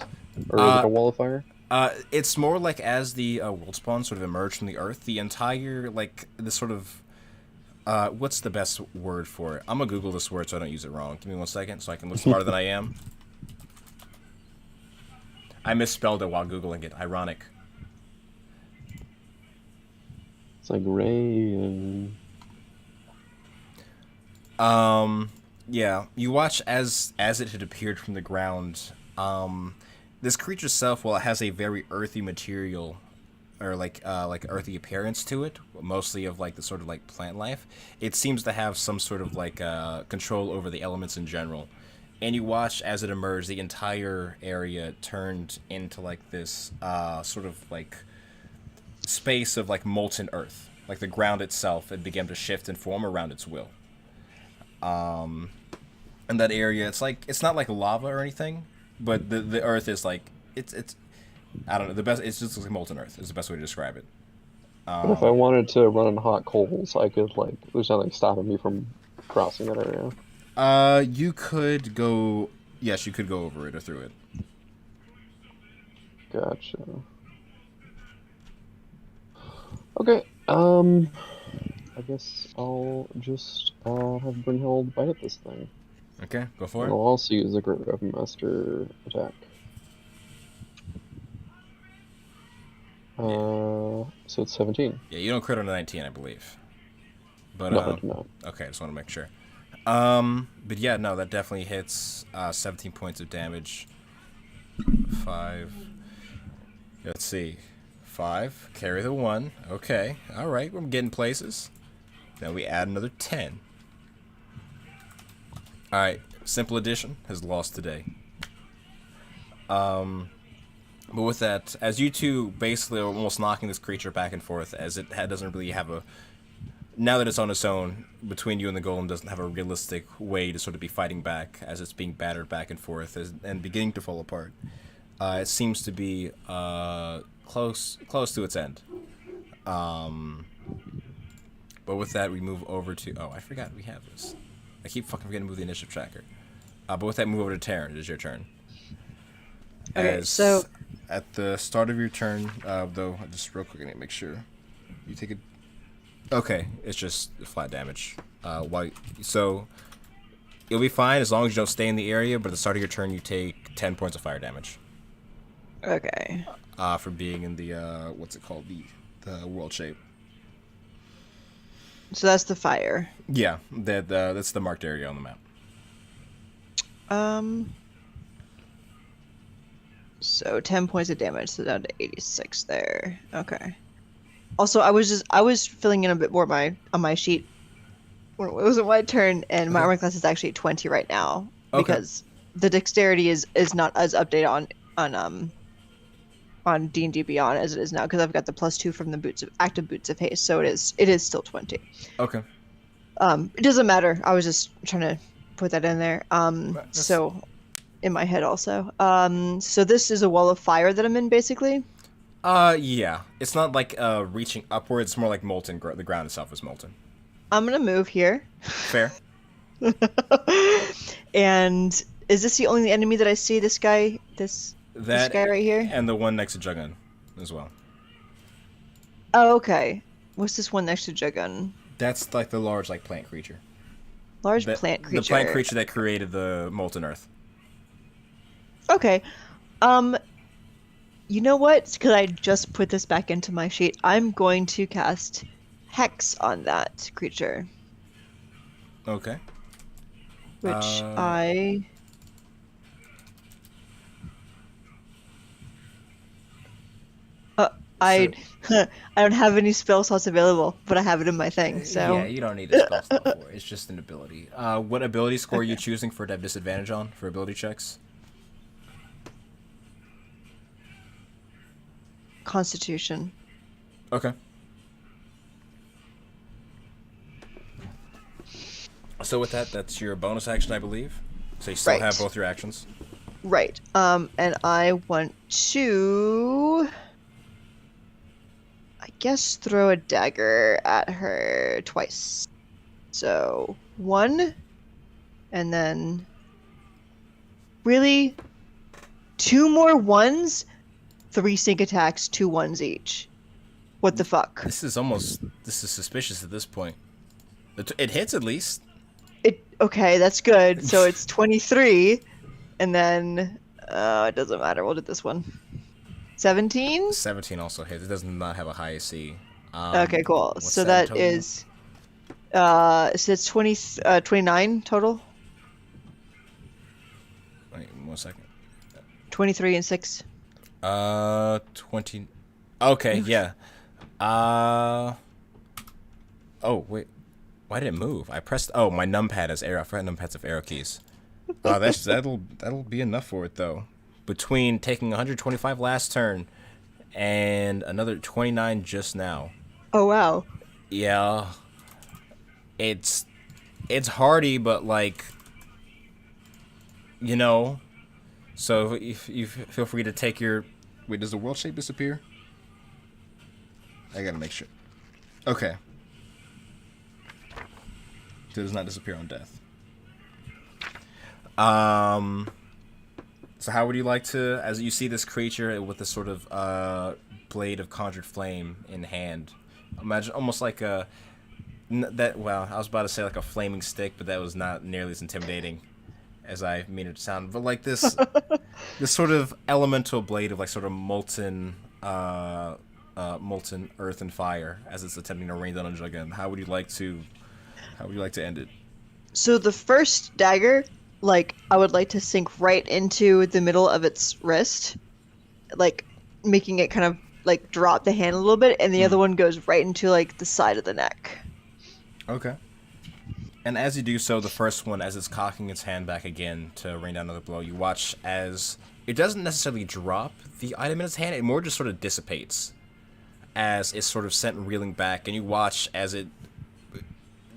Or is it a wall of fire? It's more like as the world spawn sort of emerged from the earth, the entire, like, this sort of, what's the best word for it? I'm gonna Google this word so I don't use it wrong. Give me 1 second so I can look smarter than I am. I misspelled it while Googling it. Ironic. It's like Ray. Yeah. You watch as it had appeared from the ground. This creature itself, while it has a very earthy material, or like earthy appearance to it, mostly of like the sort of like plant life, it seems to have some sort of like control over the elements in general. And you watch as it emerged, the entire area turned into like this sort of like space of like molten earth. Like the ground itself, it began to shift and form around its will. And that area, it's not like lava or anything, but the earth is like it's I don't know, it's just like molten earth is the best way to describe it. But if I wanted to run on hot coals, I could there's nothing stopping me from crossing that area. You could go. Yes, you could go over it or through it. Gotcha. Okay. I guess I'll just have Brynhild bite at this thing. Okay, go for And it. I'll also use a Great Weapon Master attack. So it's 17. Yeah, you don't crit on a 19, I believe. But No, I do not. okay, I just want to make sure. But yeah, no, that definitely hits. 17 points of damage. 5. Let's see. 5. Carry the 1. Okay. All right, we're getting places. Then we add another 10. All right. Simple Addition has lost today. But with that, as you two basically are almost knocking this creature back and forth, as it doesn't really have a... Now that it's on its own, between you and the golem doesn't have a realistic way to sort of be fighting back as it's being battered back and forth and beginning to fall apart. It seems to be close to its end. But with that, we move over to... Oh, I forgot we have this. I keep fucking forgetting to move the initiative tracker. But with that, move over to Taryn. It is your turn. Okay, so... At the start of your turn, though, just real quick, I need to make sure. You take it... Okay, it's just flat damage. So, you'll be fine as long as you don't stay in the area, but at the start of your turn, you take 10 points of fire damage. Okay. For being in the, what's it called? The world shape. So that's the fire. Yeah, that's the marked area on the map. So 10 points of damage, so down to 86 there. Okay. Also, I was filling in a bit more on my sheet when it wasn't my turn, and my armor class is actually 20 right now because the dexterity is not as updated on D&D Beyond as it is now because I've got the +2 from the active boots of haste, so it is still 20. Okay. It doesn't matter. I was just trying to put that in there. So in my head also. So this is a wall of fire that I'm in, basically. Yeah. It's not like reaching upwards. It's more like molten. The ground itself is molten. I'm gonna move here. Fair. And is this the only enemy that I see? This guy, this That guy right here? and the one next to Jugun as well. Oh, okay. What's this one next to Jagun? That's like the large like plant creature. Large The- plant creature. The plant creature that created the molten earth. Okay. You know what? Because I just put this back into my sheet, I'm going to cast Hex on that creature, Okay. which Uh, I I I don't have any spell slots available, but I have it in my thing. So Yeah, you don't need a spell slot for it. It's just an ability. What ability score are you choosing for to have disadvantage on for ability checks? Constitution. Okay. So with that, that's your bonus action, I believe. So you still Right. have both your actions. Right. And I want to, I guess, throw a dagger at her twice. So 1, and then really 2 more 1s, 3 sneak attacks, 2 1s each. What the fuck? This is suspicious at this point. It hits at least. Okay, that's good. So it's 23, and then it doesn't matter. We'll do this one. 17? 17 also hits. It does not have a high AC. Okay, cool. What's So that that in total? is so it's 29 total. Wait, 1 second. 23 and 6. 20. Okay, yeah. Oh wait, why did it move? I pressed. Oh, my numpad has arrow. I forgot numpads have arrow keys. That'll be enough for it though. Between taking 125 last turn and another 29 just now. Oh wow. Yeah, it's hardy, but like, you know. So if you feel free to take your. Wait, does the world shape disappear? I gotta make sure. Okay. It does not disappear on death. So how would you like to, as you see this creature with this sort of blade of conjured flame in hand, imagine almost like a well, I was about to say like a flaming stick, but that was not nearly as intimidating as I mean it to sound. But like this, this sort of elemental blade of like sort of molten earth and fire as it's attempting to rain down on Juggin. How would you like to end it? So the first dagger, like, I would like to sink right into the middle of its wrist, like making it kind of like drop the hand a little bit, and the other one goes right into like the side of the neck. Okay. And as you do so, the first one, as it's cocking its hand back again to rain down another blow, you watch as it doesn't necessarily drop the item in its hand, it more just sort of dissipates as it's sort of sent reeling back, and you watch as it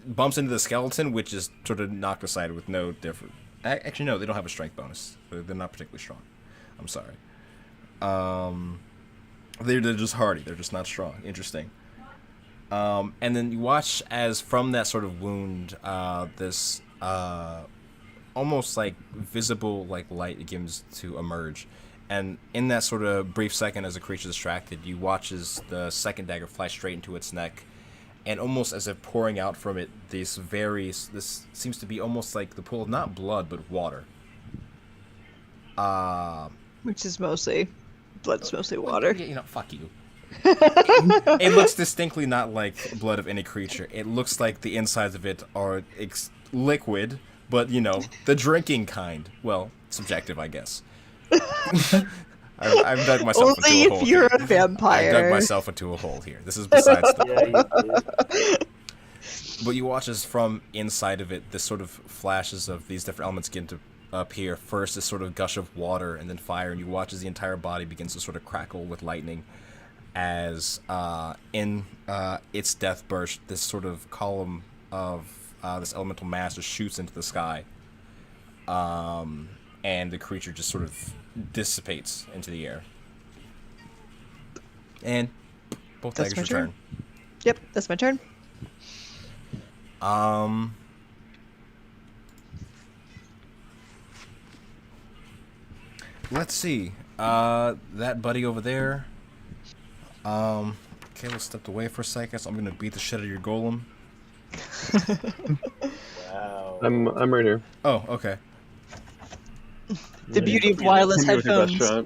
bumps into the skeleton, which is sort of knocked aside with no different. Actually, no, they don't have a strength bonus. They're not particularly strong. I'm sorry. They're just hardy. They're just not strong. Interesting. And then you watch as from that sort of wound, this almost like visible like light begins to emerge. And in that sort of brief second, as the creature is distracted, you watch as the second dagger fly straight into its neck, and almost as if pouring out from it, this seems to be almost like the pool of not blood but water. Which is mostly blood's mostly water. You know, fuck you. It looks distinctly not like blood of any creature. It looks like the insides of it are liquid, but you know, the drinking kind. Well, subjective, I guess. I've dug myself Only into a hole if you're here. a vampire. I've dug myself into a hole here. This is besides the Yeah, you do. But you watch as from inside of it, this sort of flashes of these different elements begin to appear. First, this sort of gush of water, and then fire, and you watch as the entire body begins to sort of crackle with lightning. As in its death burst, this sort of column of this elemental mass just shoots into the sky. and the creature just sort of dissipates into the air. And both That's daggers my return. turn. Yep, that's my turn. Let's see. That buddy over there. Kayla stepped away for a second, so I'm gonna beat the shit out of your golem. Wow. I'm right here. Oh, okay. The beauty of Hit wireless Hit me with your best headphones. shot.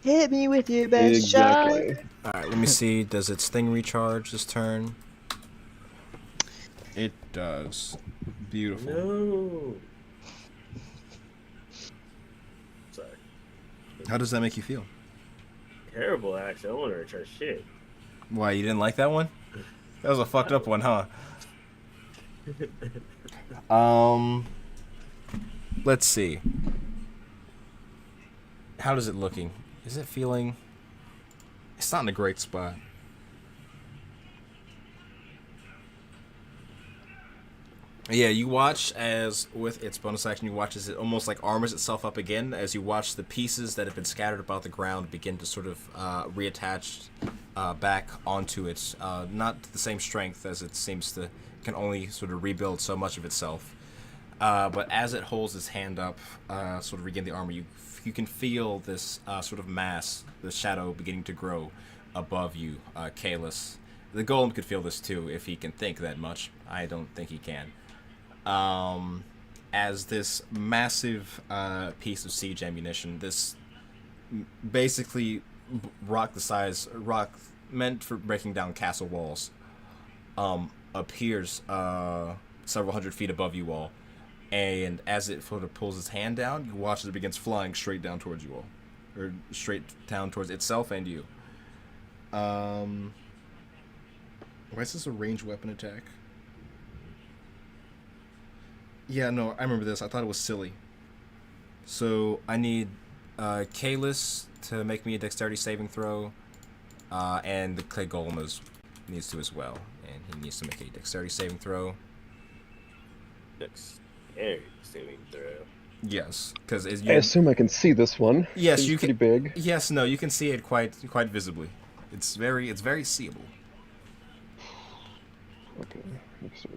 Hit me with your best shot. Exactly. Alright, let me see. Does its thing recharge this turn? It does. Beautiful. No. Sorry. How does that make you feel? Terrible, actually. I want to recharge shit. Why, you didn't like that one? That was a fucked up one, huh? Let's see. How is it looking? Is it feeling... It's not in a great spot. Yeah, you watch as, with its bonus action, you watch as it almost like armors itself up again, as you watch the pieces that have been scattered about the ground begin to sort of reattach back onto it. Not to the same strength, as it seems to can only sort of rebuild so much of itself. But as it holds its hand up, sort of regain the armor, you can feel this sort of mass, the shadow beginning to grow above you, Kalis. The golem could feel this too, if he can think that much. I don't think he can. As this massive piece of siege ammunition, this basically rock meant for breaking down castle walls, appears several hundred feet above you all. And as it sort of pulls its hand down, you watch as it begins flying straight down towards you all. Or straight down towards itself and you. Why is this a ranged weapon attack? Yeah, no, I remember this. I thought it was silly. So I need Kalis to make me a dexterity saving throw. And the clay golem needs to as well. And he needs to make a dexterity saving throw. Dexterity saving throw. Yes, because I assume I can see this one. Yes, Seems you pretty can. big. Yes, no, you can see it quite visibly. It's very seeable. Okay. Let's see.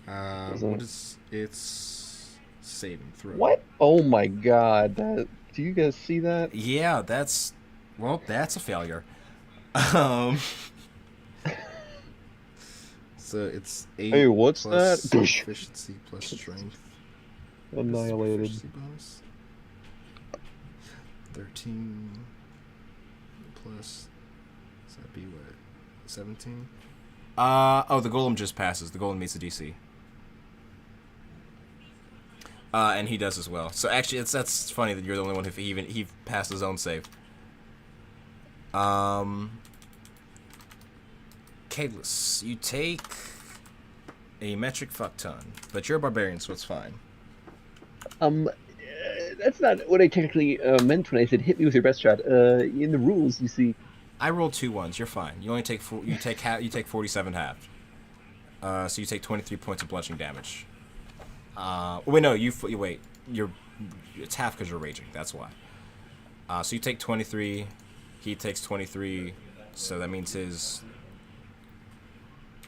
What is its saving throw? What? Oh my god! Do you guys see that? Yeah, that's a failure. Um, so it's 8 Hey, what's plus that? efficiency plus strength. Annihilated. Efficiency bonus. 13 plus. Does that be what? 17? Oh, the golem just passes. The golem meets the DC. And he does as well. So actually, that's funny that you're the only one who he passed his own save. Kalis, you take a metric fuck ton, but you're a barbarian, so it's fine. That's not what I technically meant when I said hit me with your best shot. In the rules, you see. I rolled 2 1s. You're fine. You only take take 47 halved. So you take 23 points of bludgeoning damage. Wait, no, wait. It's half because you're raging. That's why. So you take 23. He takes 23. So that means his.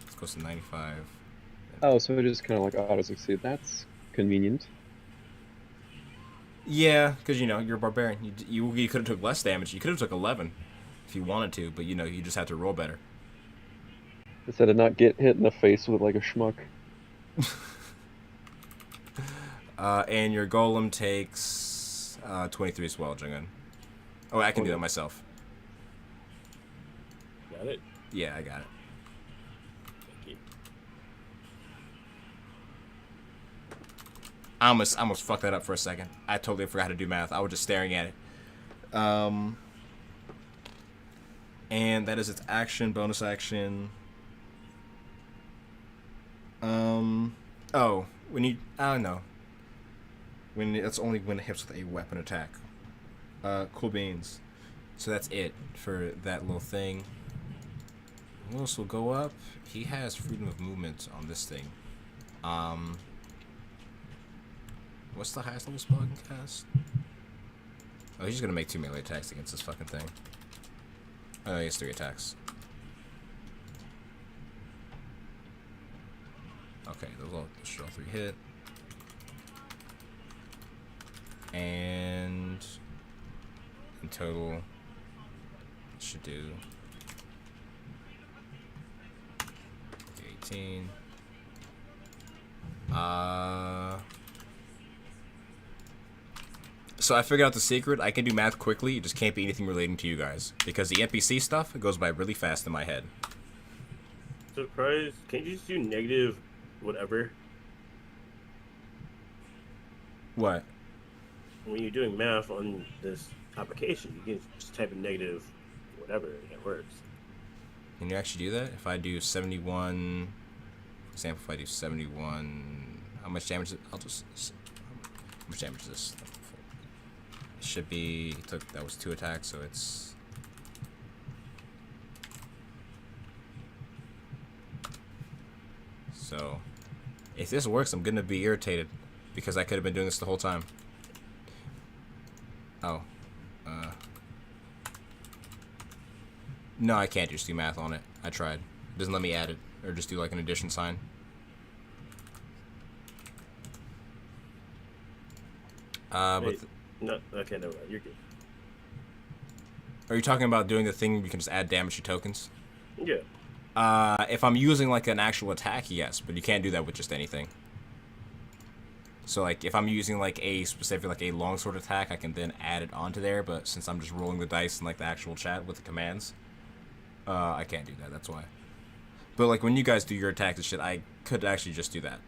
It goes to 95. Oh, so it just kind of like auto succeed. That's convenient. Yeah, because you're a barbarian. You could have took less damage. You could have took 11 if you wanted to, but you just had to roll better. Instead of not get hit in the face with like a schmuck. And your golem takes 23 as well, Jungun. Oh, I can do that myself. Got it? Yeah, I got it. Thank you. I almost fucked that up for a second. I totally forgot how to do math. I was just staring at it. And that is its action, bonus action. Oh, when you, I don't know. That's only when it hits with a weapon attack. Cool beans. So that's it for that little thing. Willis will go up. He has freedom of movement on this thing. What's the highest level spell I can cast? Oh, he's just gonna make 2 melee attacks against this fucking thing. Oh, he has 3 attacks. Okay, those should all 3 hit. And in total, should do 18. So I figured out the secret. I can do math quickly. It just can't be anything relating to you guys because the NPC stuff goes by really fast in my head. Surprise! Can't you just do negative whatever? What? When you're doing math on this application, you can just type in negative whatever and it works. Can you actually do that? If I do 71, for example, if I do 71, how much damage? I'll just. How much damage is this? It should be. That was 2 attacks, so it's. So, if this works, I'm gonna be irritated because I could have been doing this the whole time. Oh. No, I can't just do math on it. I tried. It doesn't let me add it or just do like an addition sign. Wait, no, okay, no, you're good. Are you talking about doing the thing you can just add damage to tokens? Yeah. If I'm using like an actual attack, yes, but you can't do that with just anything. So like if I'm using like a specific like a longsword attack, I can then add it onto there. But since I'm just rolling the dice in like the actual chat with the commands, I can't do that. That's why. But like when you guys do your attacks and shit, I could actually just do that.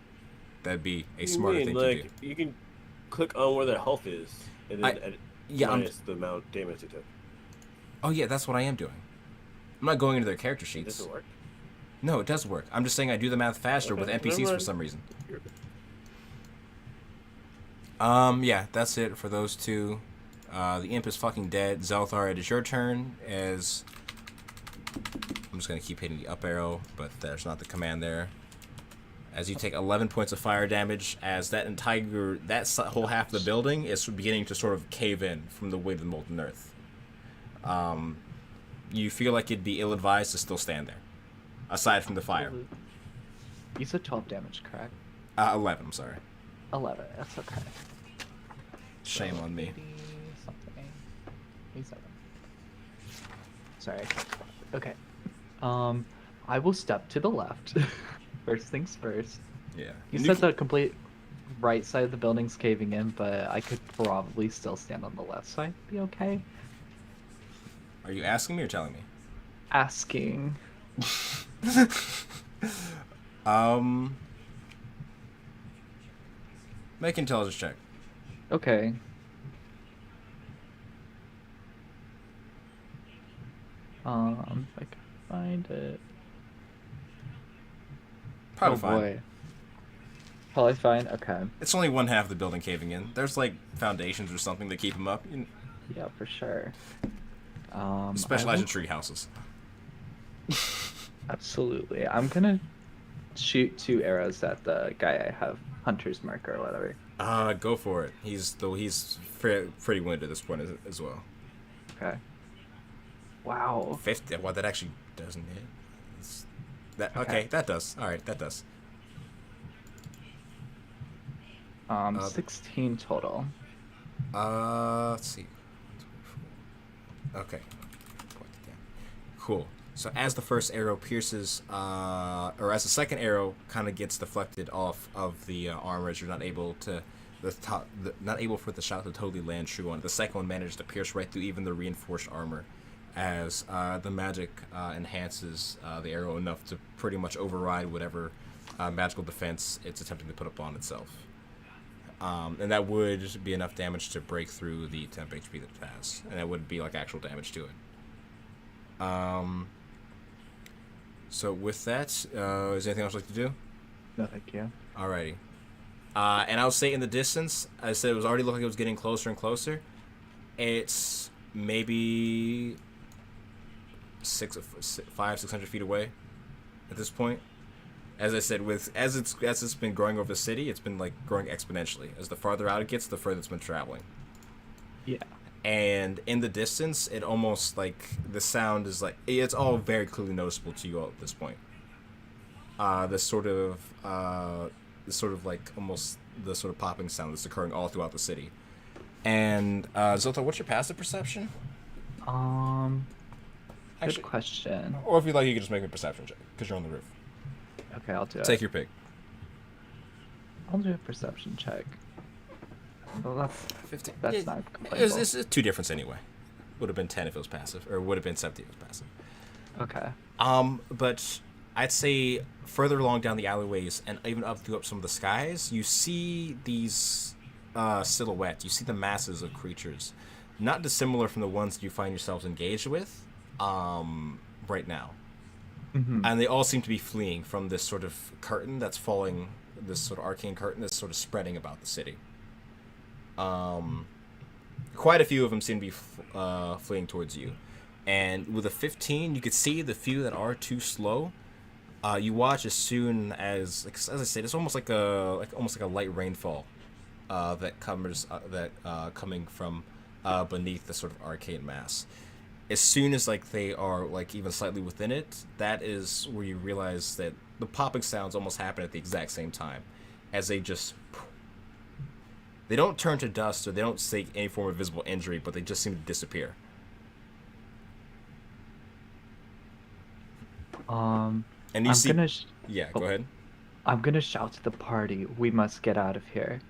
That'd be a smarter thing to do. You can click on where the health is, and then minus the amount of damage it took. Oh yeah, that's what I am doing. I'm not going into their character sheets. Does it work? No, it does work. I'm just saying I do the math faster with NPCs for some reason. Yeah, that's it for those 2. The imp is fucking dead. Zelthar, it is your turn. As I'm just gonna keep hitting the up arrow, but there's not the command there. As you take 11 points of fire damage, as that whole half of the building is beginning to sort of cave in from the weight of the molten earth. You feel like it'd be ill-advised to still stand there, aside from the fire. You said 12 damage, correct? 11, I'm sorry. 11, that's okay. Shame So on me. 80 something. 87. Sorry. Okay. I will step to the left. First things first. Yeah. You said the complete right side of the building's caving in, but I could probably still stand on the left side. Be okay? Are you asking me or telling me? Asking. Make an intelligence check. Okay. If I can find it. Probably Oh fine. boy. Probably fine. Okay. It's only one half of the building caving in. There's like foundations or something that keep them up. You Yeah, for sure. specialize in tree houses. Absolutely. I'm gonna shoot 2 arrows at the guy I have hunter's mark or whatever. Go for it. He's pretty wounded at this point as well. Okay. Wow. 50. Well, that actually doesn't hit. Okay, that does. All right, that does. 16 total. Let's see. Okay. Cool. So as the first arrow pierces, or as the second arrow kind of gets deflected off of the armor, as you're not able to, not able for the shot to totally land true on it. The second one manages to pierce right through even the reinforced armor, as the magic enhances the arrow enough to pretty much override whatever magical defense it's attempting to put up on itself. And that would be enough damage to break through the temp HP that it has, and that would be like actual damage to it. So with that, is there anything else you'd like to do? No, thank you. Alrighty. And I'll say in the distance, I said it was already looking like it was getting closer and closer. It's maybe 600 feet away at this point. As I said, as it's been growing over the city, it's been like growing exponentially. As the farther out it gets, the further it's been traveling. Yeah. And in the distance, it almost like the sound is like it's all very clearly noticeable to you all at this point. This sort of like almost the sort of popping sound that's occurring all throughout the city. And Zolta, what's your passive perception? Good Actually, question. or if you like, you can just make a perception check because you're on the roof. Okay, I'll do it. Take your pick. I'll do a perception check. Well, that's 15. that's Yeah, not it's 2 difference anyway. Would have been 10 if it was passive, or would have been 17 if it was passive. okay. But I'd say further along down the alleyways and even up through some of the skies, you see these silhouettes. You see the masses of creatures, not dissimilar from the ones you find yourselves engaged with right now. Mm-hmm. And they all seem to be fleeing from this sort of curtain that's falling, this sort of arcane curtain that's sort of spreading about the city. Quite a few of them seem to be fleeing towards you. And with a 15, you could see the few that are too slow. You watch as soon as I said, it's almost like a light rainfall that comes coming from beneath the sort of arcane mass. As soon as like they are like even slightly within it, that is where you realize that the popping sounds almost happen at the exact same time, as they don't turn to dust or they don't take any form of visible injury, but they just seem to disappear. And you see, go ahead. I'm gonna shout to the party. We must get out of here.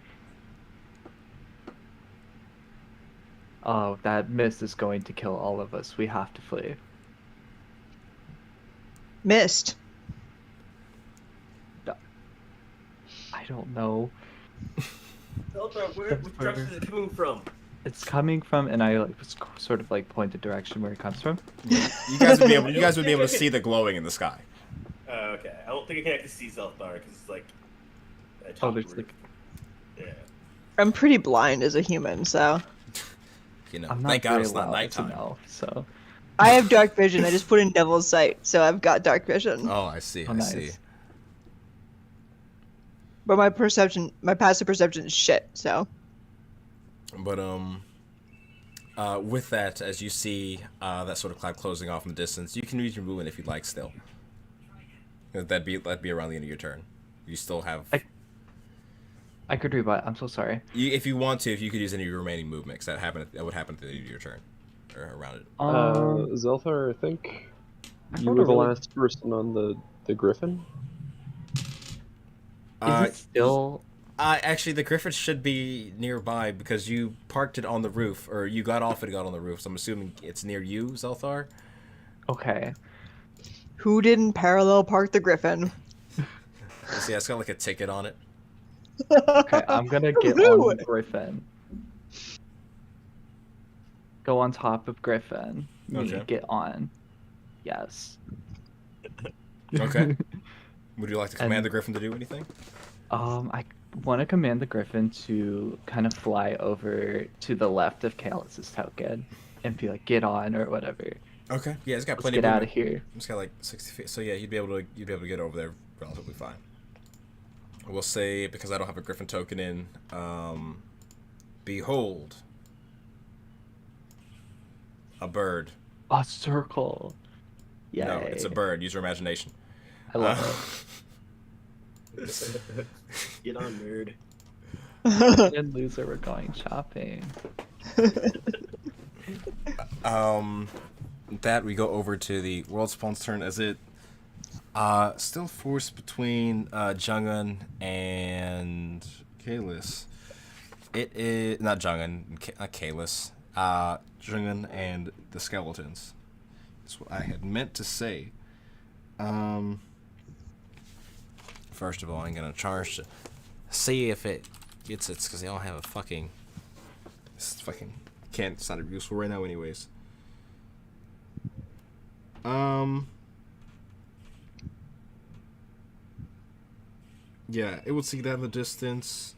Oh, that mist is going to kill all of us. We have to flee. Mist. I don't know. Which direction is it coming from? It's coming from, and I like sort of like point the direction where it comes from. You guys would be able to see the glowing in the sky. Okay, I don't think I can actually see Zelthar because it's like. Oh, there's like. Yeah. I'm pretty blind as a human, so. You know, I'm not thank God very it's not loud to nighttime. know, so. I have dark vision. I just put in Devil's Sight, so I've got dark vision. Oh, I see. Oh, I nice. see. But my passive perception is shit, so. But with that, as you see that sort of cloud closing off in the distance, you can use your movement if you'd like. Still, that'd be around the end of your turn. You still have. I could rebut. I'm so sorry. If you want to, if you could use any of your remaining movement, 'cause that would happen at the end of your turn, or around it. Zelthar, I think I you thought were it the really- last person on the Griffin. Is it still? Actually, the Griffin should be nearby because you parked it on the roof, or you got off it and got on the roof. So I'm assuming it's near you, Zelthar. Okay. Who didn't parallel park the Griffin? See, it's got like a ticket on it. Okay, I'm gonna get on Griffin. Go on top of Griffin. Me, Okay. get on. Yes. Okay. Would you like to command And- the Griffin to do anything? I want to command the Griffin to kind of fly over to the left of Kaelus's token and be like, get on or whatever. Okay. Yeah, it's got Let's plenty get of out of movement. here. It's got like 60 feet. So yeah, you'd be able to get over there relatively fine. We'll say, because I don't have a Griffin token in, behold, a bird. A circle. Yay. No, it's a bird. Use your imagination. I love Get on, nerd. it. And loser, we're going shopping. That we go over to the world spawn's turn as it still forced between Jungun and Kalis. It is not Jungun, not Kalis. Jungun and the skeletons. That's what I had meant to say. First of all, I'm gonna charge to see if it gets it, because they all have a fucking. It's fucking can't. It's not useful right now, anyways. Yeah, it would see that in the distance.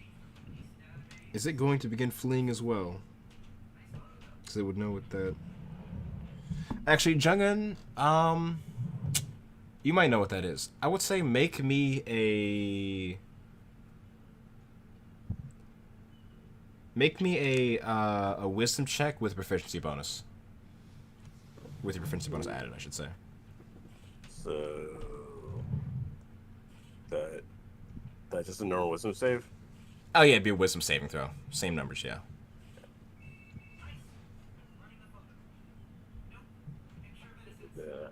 Is it going to begin fleeing as well? Because it would know with that. Actually, Jungun, You might know what that is. I would say make me a wisdom check with proficiency bonus. With your proficiency bonus added, I should say. So that's just a normal wisdom save. Oh yeah, it'd be a wisdom saving throw. Same numbers, yeah.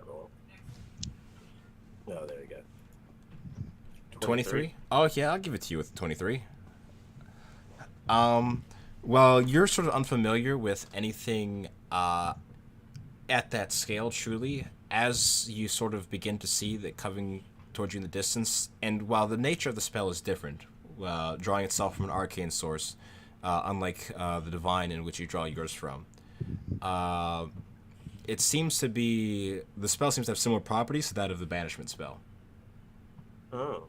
Roll. Oh, there we go. 23? Oh yeah, I'll give it to you with 23. Well, you're sort of unfamiliar with anything at that scale, truly, as you sort of begin to see that coming towards you in the distance. And while the nature of the spell is different, drawing itself from an arcane source, unlike the divine in which you draw yours from, it seems to be the spell seems to have similar properties to that of the banishment spell. Oh.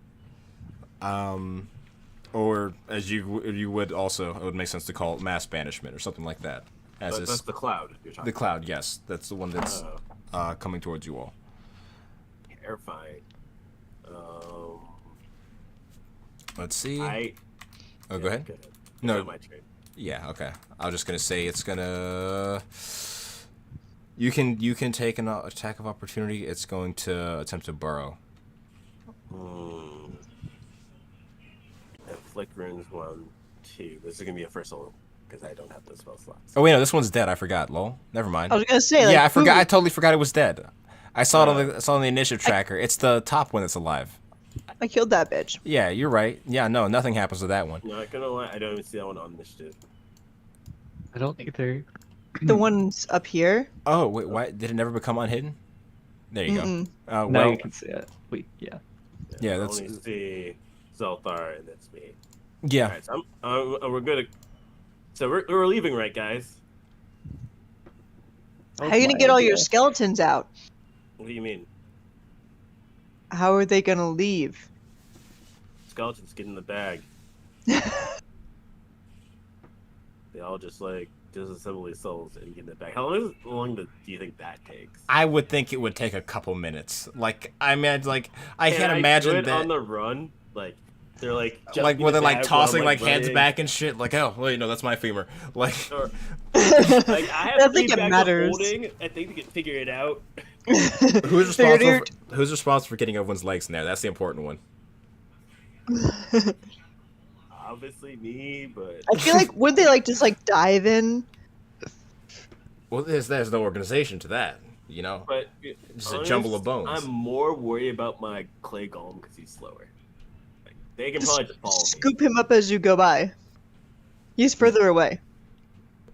Or as you would also, it would make sense to call it mass banishment or something like that. As But that's the cloud you're talking the cloud, yes, that's the one that's about. coming towards you all. Terrifying. Let's see. I. Oh, go ahead. Go ahead. No. It's my turn. Yeah, okay. I was just gonna say it's gonna. You can take an attack of opportunity. It's going to attempt to burrow. Inflict runes 1, 2. This is gonna be a first level because I don't have the spell slots. Oh wait, no, this one's dead. I forgot. Lol. Never mind. I was gonna say, like, Yeah, I forgot. who- I totally forgot it was dead. I saw it on the initiative tracker. It's the top one that's alive. I killed that bitch. Yeah, you're right. Yeah, no, nothing happens to that one. Not gonna lie, I don't even see that one on initiative. I don't either. The ones up here. Oh wait, why did it never become unhidden? There you Mm-mm. go. Now Well, you can see it. Wait, yeah. Yeah, I that's- only see Zelthar and that's me. yeah. Alright, so we're gonna. So we're leaving, right, guys? How are you gonna get all your skeletons out? What do you mean? How are they gonna leave? Skeletons get in the bag. They all just like disassemble these souls and get in the bag. How long do you think that takes? I would think it would take a couple minutes. Like I imagine, like I Can can't I imagine do it that. on the run, like they're like Like jumping when they're the like bag while I'm, tossing like hands running. back and shit. Like oh wait no that's my femur. Like Or, like I have I to think be it back matters. holding. I think we can figure it out. who's responsible for getting everyone's legs in there? That's the important one. Obviously me, but I feel like would they like just like dive in? Well, there's no organization to that. You know, but just a jumble of bones. I'm more worried about my clay golem because he's slower. Like, they can probably just follow me. Scoop him up as you go by. He's further away.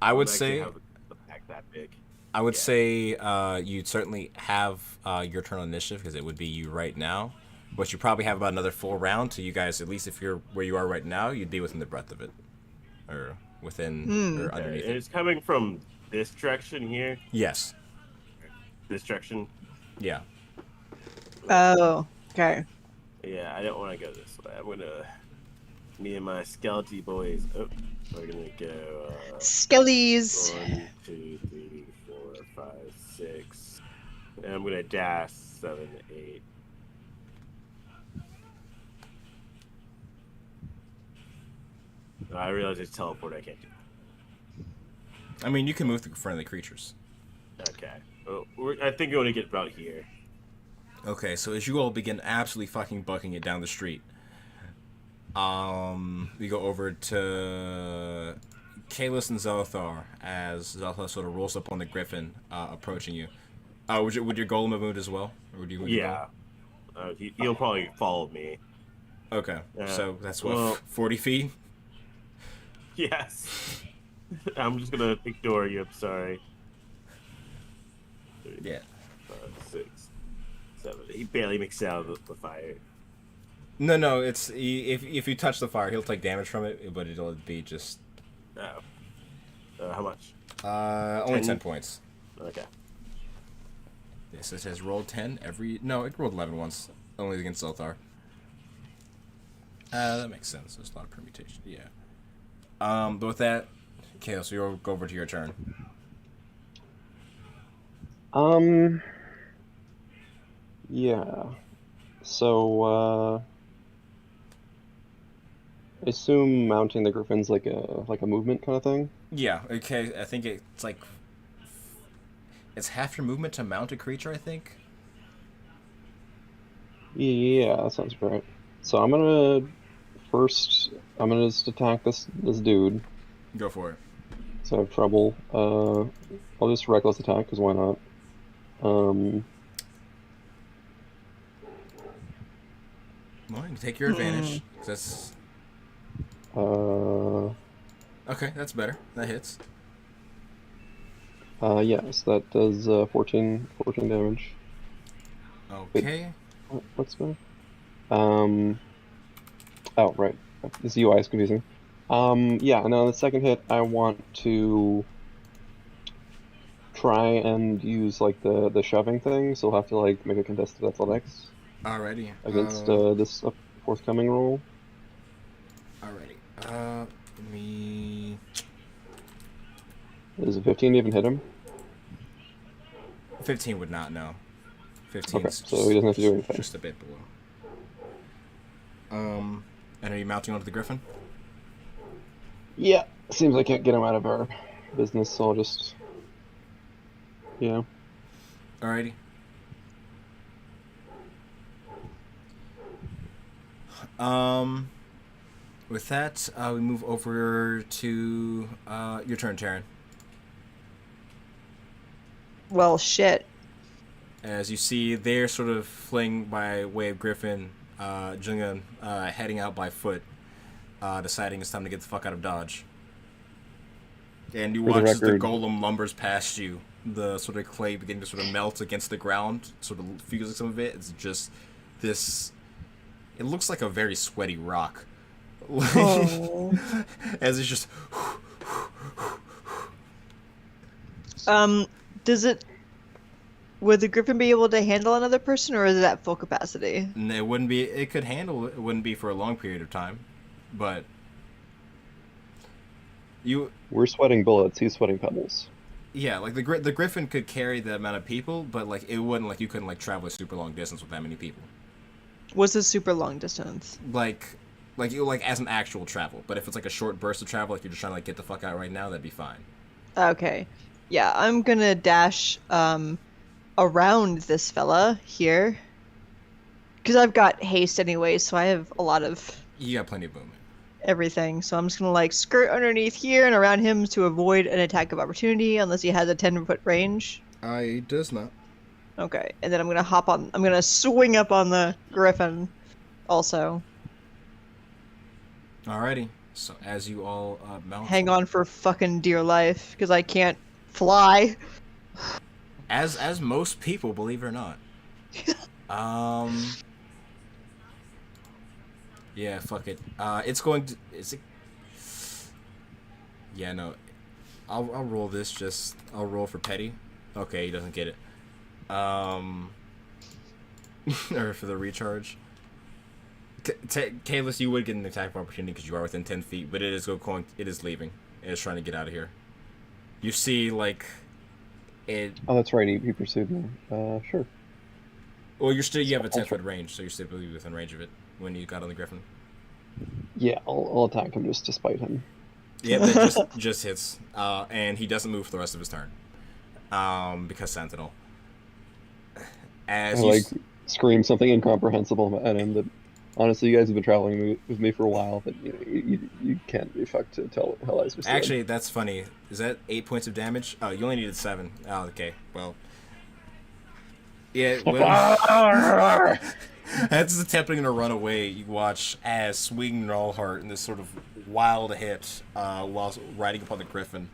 I would I actually say. have a pack that big. I would Yeah. say you'd certainly have your turn on initiative because it would be you right now, but you probably have about another full round to you guys. At least if you're where you are right now, you'd be within the breadth of it, or within or underneath And it. it's coming from this direction here. Yes. This direction. Yeah. Oh, okay. Yeah, I don't want to go this way. I'm gonna. Me and my skeleton boys. Oh, we're gonna go. Skellies. 1, 2, 3, 4, 5, 6. And I'm gonna dash 7, 8. I realize it's teleport. I can't do. I mean, you can move through friendly creatures. Okay. Well, I think we're gonna get about here. Okay, so as you all begin absolutely fucking bucking it down the street, we go over to Kalis and Zelthar as Zelthar sort of rolls up on the griffin, approaching you. Would your golem have moved as well, or would you? Would you Yeah. He'll probably follow me. go? Okay, so that's what well- 40 feet. Yes. I'm just gonna ignore you. I'm sorry. Yeah. 5, 6, 7. He barely makes it out of the fire. No, it's if you touch the fire, he'll take damage from it, but it'll be just Oh. How much? only 10? 10 points. Okay. Yes, it says roll 10 every. No, it rolled 11 once, only against Zelthar. That makes sense. There's a lot of permutation. Yeah. But with that, okay, so you'll go over to your turn. Yeah. So, I assume mounting the griffin's like a movement kind of thing. Yeah. Okay. I think it's like it's half your movement to mount a creature. I think. Yeah, that sounds right. So I'm gonna first I'm gonna just attack this dude. Go for it. So I have trouble. I'll just reckless attack because why not? Um, Well, you can take your advantage. 'Cause that's uh, okay. That's better. That hits. yeah. So that does 14 damage. Wait, Okay. what's better? Um, oh right. This UI is confusing. Yeah. And then on the second hit, I want to try and use like the shoving thing. So I'll have to like make a contested athletics Alrighty. against this forthcoming roll. Alrighty. Let me. Is it 15 to even hit him? 15 would not know. Okay, 15's so he doesn't have to do anything. just a bit below. And are you mounting onto the griffin? Yeah, seems like I can't get him out of our business, so I'll just, yeah. Alrighty. Um, with that, we move over to your turn, Taryn. Well, shit. As you see, they're sort of fleeing by way of Griffin, Junga heading out by foot, deciding it's time to get the fuck out of Dodge. And you For the watch as the record- golem lumbers past you, the sort of clay beginning to sort of melt against the ground, sort of fusing some of it. It's just this. It looks like a very sweaty rock. Oh. As it's just. Does it? Would the griffin be able to handle another person, or is it at full capacity? And it wouldn't be. It could handle. It wouldn't be for a long period of time, but you. We're sweating bullets, he's sweating pebbles. Yeah, like the griffin could carry the amount of people, but like it wouldn't like you couldn't like travel a super long distance with that many people. What's a super long distance? Like you like as an actual travel. But if it's like a short burst of travel, like you're just trying to like get the fuck out right now, that'd be fine. Okay. Yeah, I'm gonna dash around this fella here. Because I've got haste anyway, so I have a lot of You got plenty of movement. everything. So I'm just gonna like skirt underneath here and around him to avoid an attack of opportunity unless he has a 10-foot range. It does not. Okay, and then I'm gonna swing up on the griffin also. Alrighty. So as you all mount, Hang on for fucking dear life, because I can't fly. as most people, believe it or not. Yeah, fuck it. It's going to. Is it? Yeah, no. I'll roll this. I'll roll for petty. Okay, he doesn't get it. Or for the recharge. Kalis, you would get an attack of opportunity because you are within 10 feet, but it is leaving. It is trying to get out of here. You see, like, it. Oh, that's right, he pursued me. Sure. Well, you have a 10-foot range, so you're still within range of it when you got on the griffin. Yeah, I'll attack him just to spite him. Yeah, that just hits, and he doesn't move for the rest of his turn, because Sentinel. As I like scream something incomprehensible at him that honestly you guys have been traveling with me for a while, but you know you can't be fucked to tell hell eyes. Actually, that's funny. Is that 8 points of damage? Oh, you only needed 7. Oh, okay. Well, yeah. Well, as attempting to run away, you watch as swinging Nallheart in this sort of wild hit while riding upon the griffin.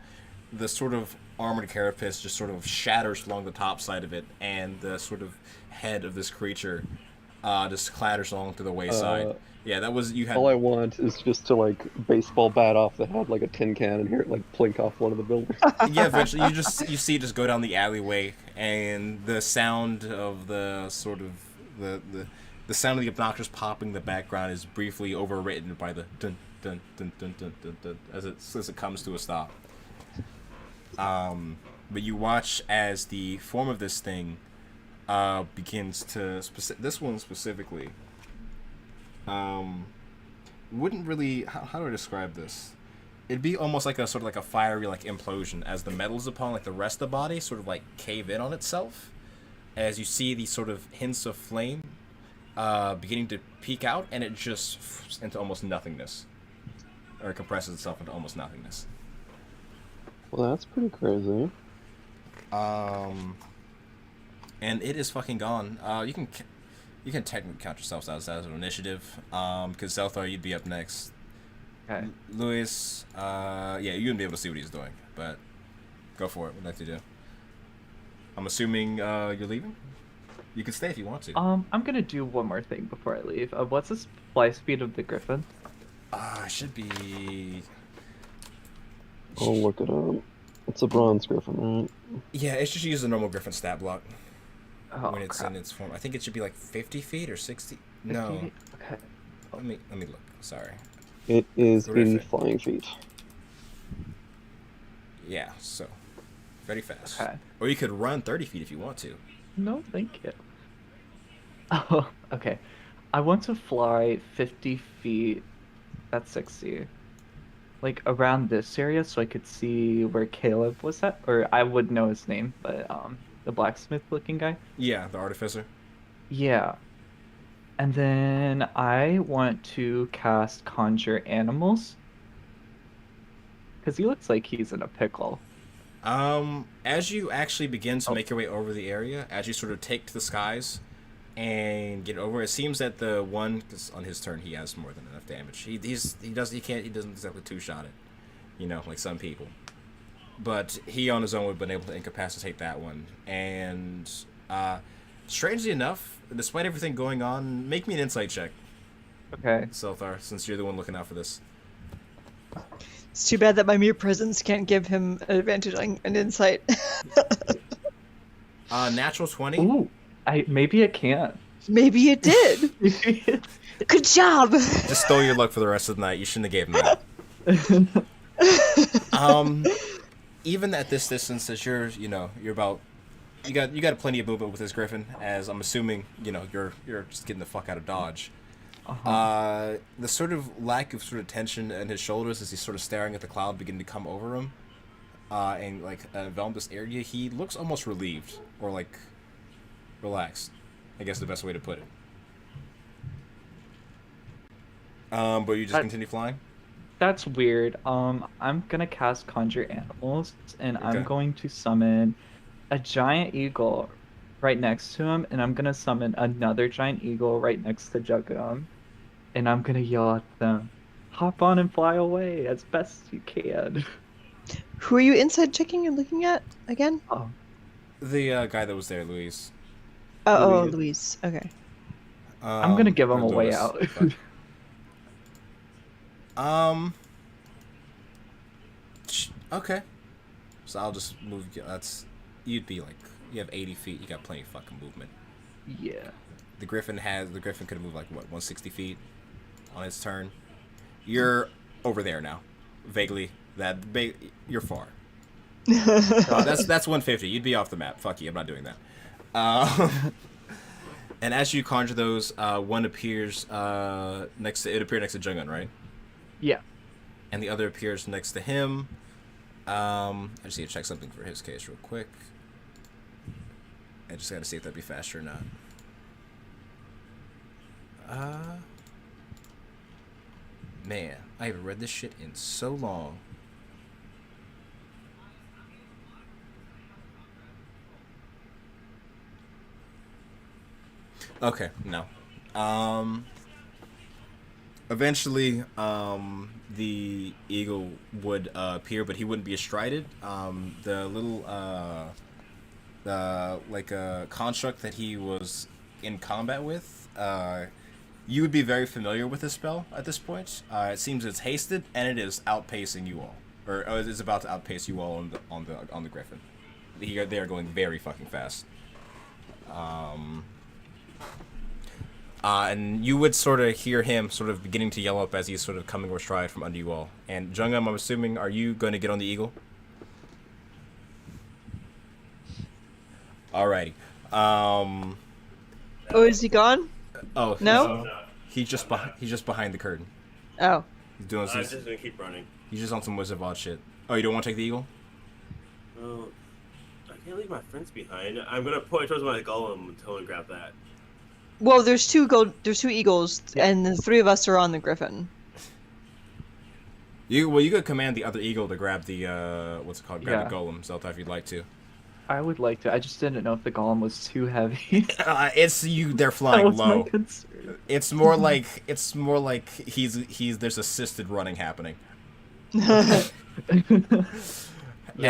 The sort of armored carapace just sort of shatters along the top side of it, and the sort of head of this creature just clatters along to the wayside. Yeah, that was you had. All I want is just to like baseball bat off the head like a tin can and hear it like plink off one of the buildings. Yeah, eventually you see it just go down the alleyway, and the sound of the sort of the sound of the obnoxious popping in the background is briefly overwritten by the dun dun dun dun dun dun, dun as it comes to a stop. But you watch as the form of this thing begins to this one specifically. Wouldn't really how do I describe this? It'd be almost like a sort of like a fiery like implosion as the metals upon like the rest of the body sort of like cave in on itself, as you see these sort of hints of flame beginning to peek out, and it just into almost nothingness, or it compresses itself into almost nothingness. Well, that's pretty crazy. And it is fucking gone. You can technically count yourselves as an initiative, because Zelthar, you'd be up next. Okay. Luis, yeah, you wouldn't be able to see what he's doing, but go for it. What would you like to do? I'm assuming you're leaving? You can stay if you want to. I'm gonna do one more thing before I leave. What's the fly speed of the griffin? Should be... I'll look it up. It's a bronze griffin, right? Yeah, it should use the normal griffin stat block Oh, when it's crap. in its form. I think it should be like 50 feet or 60. No. 50? Okay. Let me look. Sorry. It is 80 Griffin. flying feet. Yeah, so very fast. Okay. Or you could run 30 feet if you want to. No, thank you. Oh, okay. I want to fly 50 feet. That's 60. Like around this area so I could see where Caleb was at. Or I would know his name, but the blacksmith looking guy. Yeah, the artificer. Yeah. And then I want to cast Conjure Animals. Because he looks like he's in a pickle. As you actually begin to make your way over the area, as you sort of take to the skies and get over, it seems that the one, because on his turn he has more than enough damage. He doesn't exactly two-shot it, you know, like some people. But he on his own would have been able to incapacitate that one. And strangely enough, despite everything going on, make me an insight check, Okay. Selthar, since you're the one looking out for this. It's too bad that my mere presence can't give him an advantage on an insight. Natural 20. Ooh, maybe it can. Maybe it did. Good job. Just stole your luck for the rest of the night. You shouldn't have gave him that. Even at this distance, as you're about, you got plenty of movement with this griffin. As I'm assuming, you're just getting the fuck out of Dodge. The sort of lack of sort of tension in his shoulders as he's sort of staring at the cloud begin to come over him, and like envelop this area. He looks almost relieved or like relaxed, I guess the best way to put it. But you just continue flying? That's weird. I'm gonna cast Conjure Animals, and Okay. I'm going to summon a giant eagle right next to him, and I'm gonna summon another giant eagle right next to Jugum, and I'm gonna yell at them, "Hop on and fly away as best you can." Who are you inside checking and looking at again? Oh, The guy that was there, Luis. Oh, Louise. Louise. Okay. I'm gonna give him or a way Lewis. out. Fuck. Okay. So I'll just move. You'd be like, you have 80 feet. You got plenty of fucking movement. Yeah. The Griffin could have moved like what, 160 feet on its turn. You're over there now, vaguely. You're far. That's 150. You'd be off the map. Fuck you. I'm not doing that. And as you conjure those, one appears next to Jungun, right? Yeah. And the other appears next to him. I just need to check something for his case real quick. I just gotta see if that'd be faster or not. Man, I haven't read this shit in so long. Okay, no. Eventually, the eagle would appear, but he wouldn't be astride. The little construct that he was in combat with, you would be very familiar with this spell at this point. It seems it's hasted, and it is outpacing you all, or it is about to outpace you all on the Griffin. They are going very fucking fast. And you would sort of hear him sort of beginning to yell up as he's sort of coming over stride from under you all. And Jungum, I'm assuming, are you going to get on the eagle? Alrighty. Um. Oh, is he gone? Oh No? No. he's just behind the curtain. Oh. He's doing. I'm just gonna keep running. He's just on some Wizard of Oz shit. Oh, you don't want to take the eagle? Oh, I can't leave my friends behind. I'm gonna point towards my golem and tell him to grab that. Well, there's two eagles, and the three of us are on the griffin. You could command the other eagle to grab the what's it called? Grab Yeah. the golem, Zelta, if you'd like to. I would like to. I just didn't know if the golem was too heavy. It's you. They're That flying was my low. concern. It's more like he's there's assisted running happening. Yeah,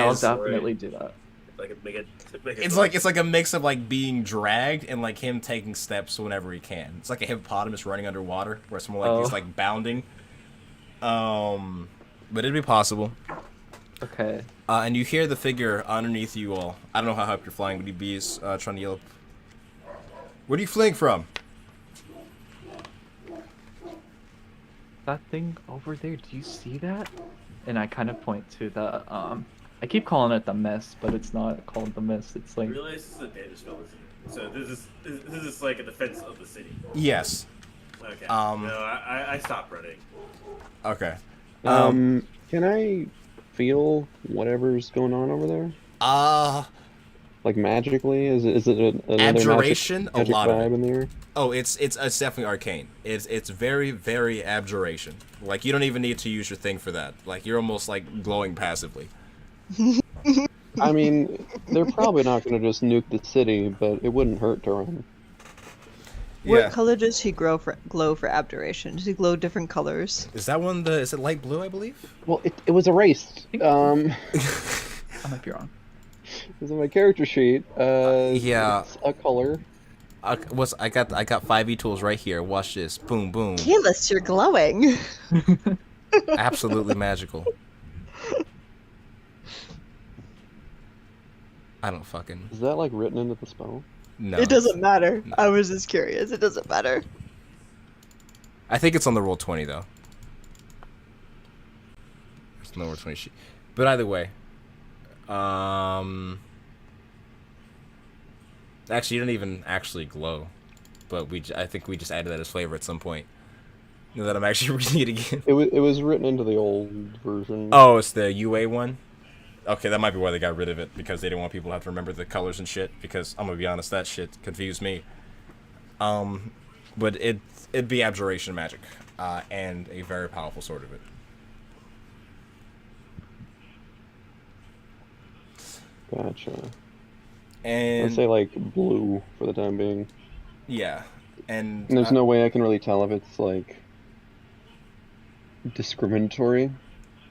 I'll Yes. definitely do that. Like make it. It's like a mix of like being dragged and like him taking steps whenever he can. It's like a hippopotamus running underwater, where it's more like he's Oh. like bounding. But it'd be possible. Okay. And you hear the figure underneath you all. I don't know how up you're flying, but he bees trying to yell. Where are you fleeing from? That thing over there, do you see that? And I kind of point to the I keep calling it the mist, but it's not called the mist. It's I like realize this is a dangerous fallacy. So this is like a defense of the city. Yes. Okay. Um, No, I stopped running. Okay. Can I feel whatever's going on over there? Like magically? Is it another Abjuration? magic A lot of vibe it. in the air? Oh, it's definitely arcane. It's very, very abjuration. Like, you don't even need to use your thing for that. Like, you're almost like glowing passively. I mean, they're probably not going to just nuke the city, but it wouldn't hurt to run. What color does he glow for abjuration? Does he glow different colors? Is that one is it light blue, I believe? Well, it was erased. I might be wrong. It's on my character sheet. Yeah. It's a color. I got 5e tools right here. Watch this. Boom, boom. Keyless, you're glowing. Absolutely magical. I don't fucking Is that like written into the spell? know. It doesn't matter. No. I was just curious. It doesn't matter. I think it's on the roll 20 though. There's no roll 20 sheet. But either way, actually, you don't even actually glow, but I think we just added that as flavor at some point. Now that I'm actually reading it again. It was written into the old version. Oh, it's the UA one. Okay, that might be why they got rid of it, because they didn't want people to have to remember the colors and shit. Because I'm gonna be honest, that shit confused me. But it'd be abjuration magic, and a very powerful sort of it. Gotcha. And I'd say like blue for the time being. yeah, and And there's no way I can really tell if it's like discriminatory.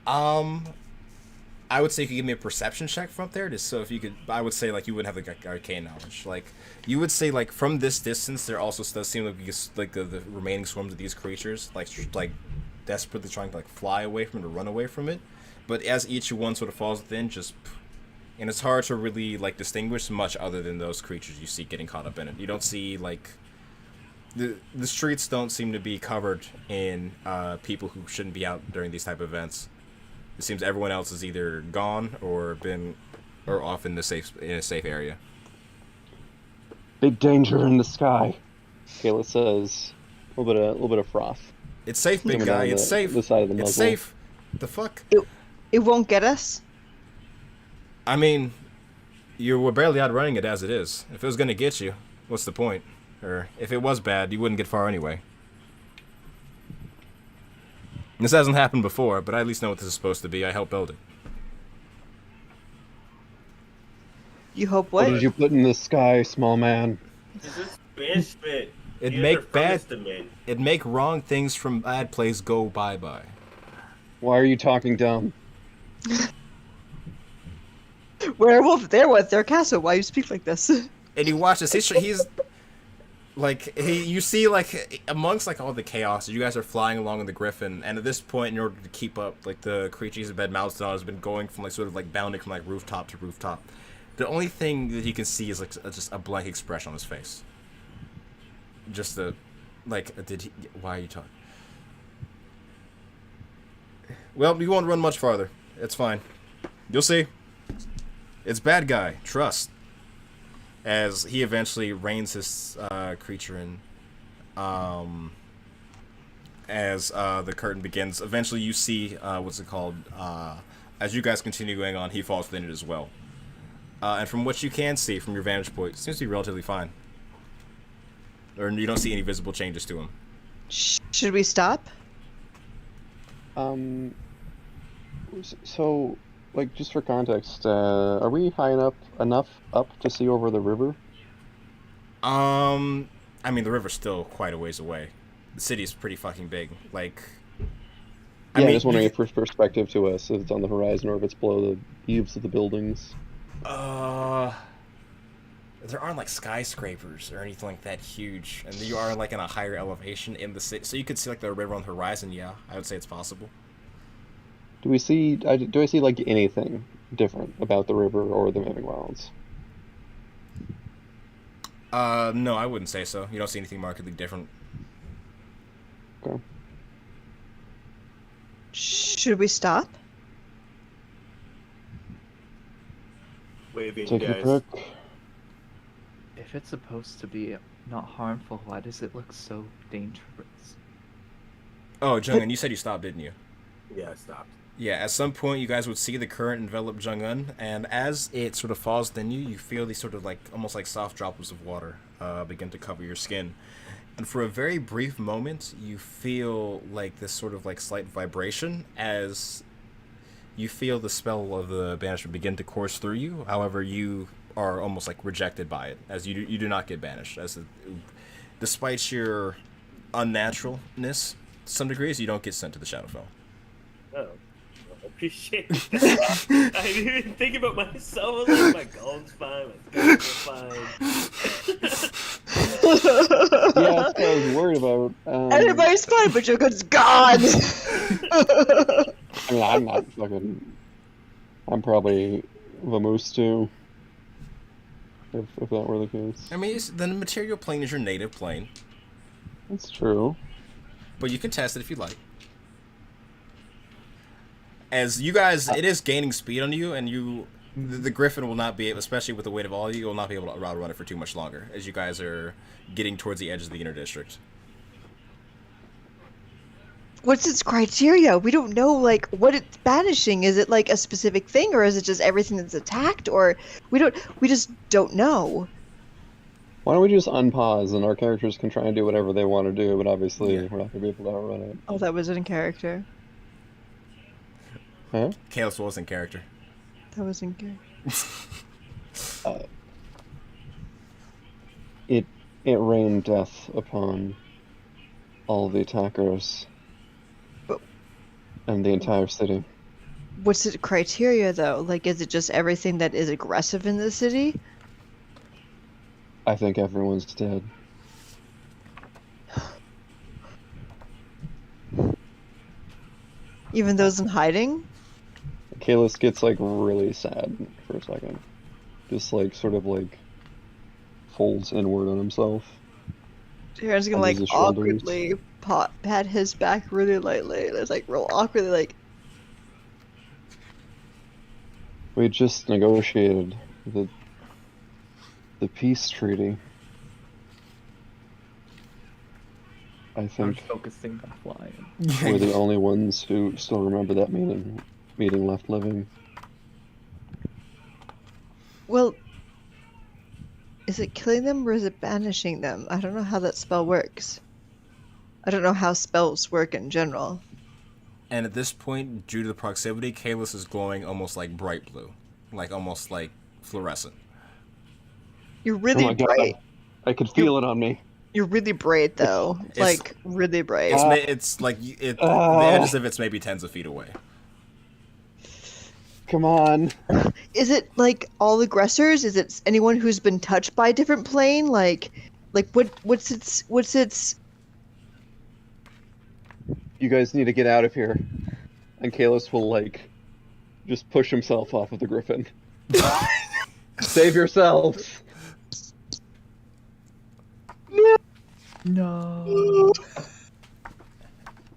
I would say you could give me a perception check from up there, just so if you could. I would say like you wouldn't have like arcane knowledge. Like you would say like from this distance, there also does seem like the remaining swarms of these creatures like desperately trying to like fly away from it or run away from it. But as each one sort of falls within, and it's hard to really like distinguish much other than those creatures you see getting caught up in it. You don't see like the streets don't seem to be covered in people who shouldn't be out during these type of events. It seems everyone else is either gone or off in a safe area. Big danger in the sky. Kayla says, a little bit of froth. It's safe, big Coming guy. down It's safe. the side of the It's muzzle. safe. The fuck? It won't get us. I mean, you were barely outrunning it as it is. If it was gonna get you, what's the point? Or if it was bad, you wouldn't get far anyway. This hasn't happened before, but I at least know what this is supposed to be. I helped build it. You hope What what? did you put in the sky, small man? This is banishment. It'd You guys are make from bad. this domain. It'd make wrong things from bad plays go bye-bye. Why are you talking dumb? Werewolf, there was their castle. Why you speak like this? And you watch this. He's like you see like amongst like all the chaos, you guys are flying along in the griffin, and at this point, in order to keep up, like the creatures have been mounted on has been going from like sort of like bounding from like rooftop to rooftop. The only thing that you can see is like just a blank expression on his face. Just the like, why are you talking? Well, you won't run much farther. It's fine. You'll see. It's bad guy. Trust. as he eventually reins his creature in. As the curtain begins, eventually you see what's it called? As you guys continue going on, he falls within it as well. And from what you can see from your vantage point, it seems to be relatively fine. Or you don't see any visible changes to him. Should we stop? So, like, just for context, are we high enough up to see over the river? I mean, the river's still quite a ways away. The city's pretty fucking big. Like, I Yeah, mean, just wondering if for perspective to us, if it's on the horizon or if it's below the eaves of the buildings. There aren't like skyscrapers or anything like that huge, and you are like in a higher elevation in the city, so you could see like the river on the horizon. Yeah, I would say it's possible. Do I see like anything different about the river or the moving wilds? No, I wouldn't say so. You don't see anything markedly different. Okay. Should we stop? Waving, Take a guys. pick. If it's supposed to be not harmful, why does it look so dangerous? Oh, Jung-un, you said you stopped, didn't you? Yeah, I stopped. Yeah, at some point you guys would see the current envelop Jung-un, and as it sort of falls within you, you feel these sort of like, almost like soft droplets of water begin to cover your skin. And for a very brief moment, you feel like this sort of like slight vibration as you feel the spell of the banishment begin to course through you. However, you are almost like rejected by it, as you do not get banished. Despite your unnaturalness, to some degrees, you don't get sent to the Shadowfell. Oh, I appreciate that. I didn't even think about myself. I was like, my gold's fine, my guns are fine. Yeah, that's what I was worried about. Everybody's fine, but your gun's gone. I mean, I'm not fucking. I'm probably Vamoose too. If that were the case. I mean, the material plane is your native plane, That's true. but you can test it if you like. As you guys, it is gaining speed on you, and the Griffin will not be able, especially with the weight of all of you, will not be able to outrun it for too much longer, as you guys are getting towards the edge of the inner district. What's its criteria? We don't know, like, what it's banishing. Is it like a specific thing, or is it just everything that's attacked? Or we just don't know. Why don't we just unpause and our characters can try and do whatever they want to do, but obviously Yeah. we're not gonna be able to outrun it. Oh, that was in character. Huh? Chaos was in character. That was in character. It rained death upon all the attackers But- and the entire city. What's the criteria, though? Like, is it just everything that is aggressive in the city? I think everyone's dead. Even those in hiding? Kalis gets like really sad for a second. Just like sort of like folds inward on himself. Aaron's gonna And like his shoulders. awkwardly pat his back really lightly. And it's like real awkwardly, like, We just negotiated the peace treaty. I I'm think focusing on flying. we're the only ones who still remember that meeting left living. well, is it killing them or is it banishing them? I don't know how that spell works. I don't know how spells work in general. And at this point, due to the proximity, Kalis is glowing almost like bright blue. Like almost like fluorescent. You're Oh really my god, bright. I could feel it on me. You're really bright, though. It's- Like, really bright. It's like, the edges of it's maybe tens of feet away. Come on. Is it, like, all aggressors? Is it anyone who's been touched by a different plane? Like what's its... You guys need to get out of here. And Kalis will like just push himself off of the griffin. Save yourselves. No.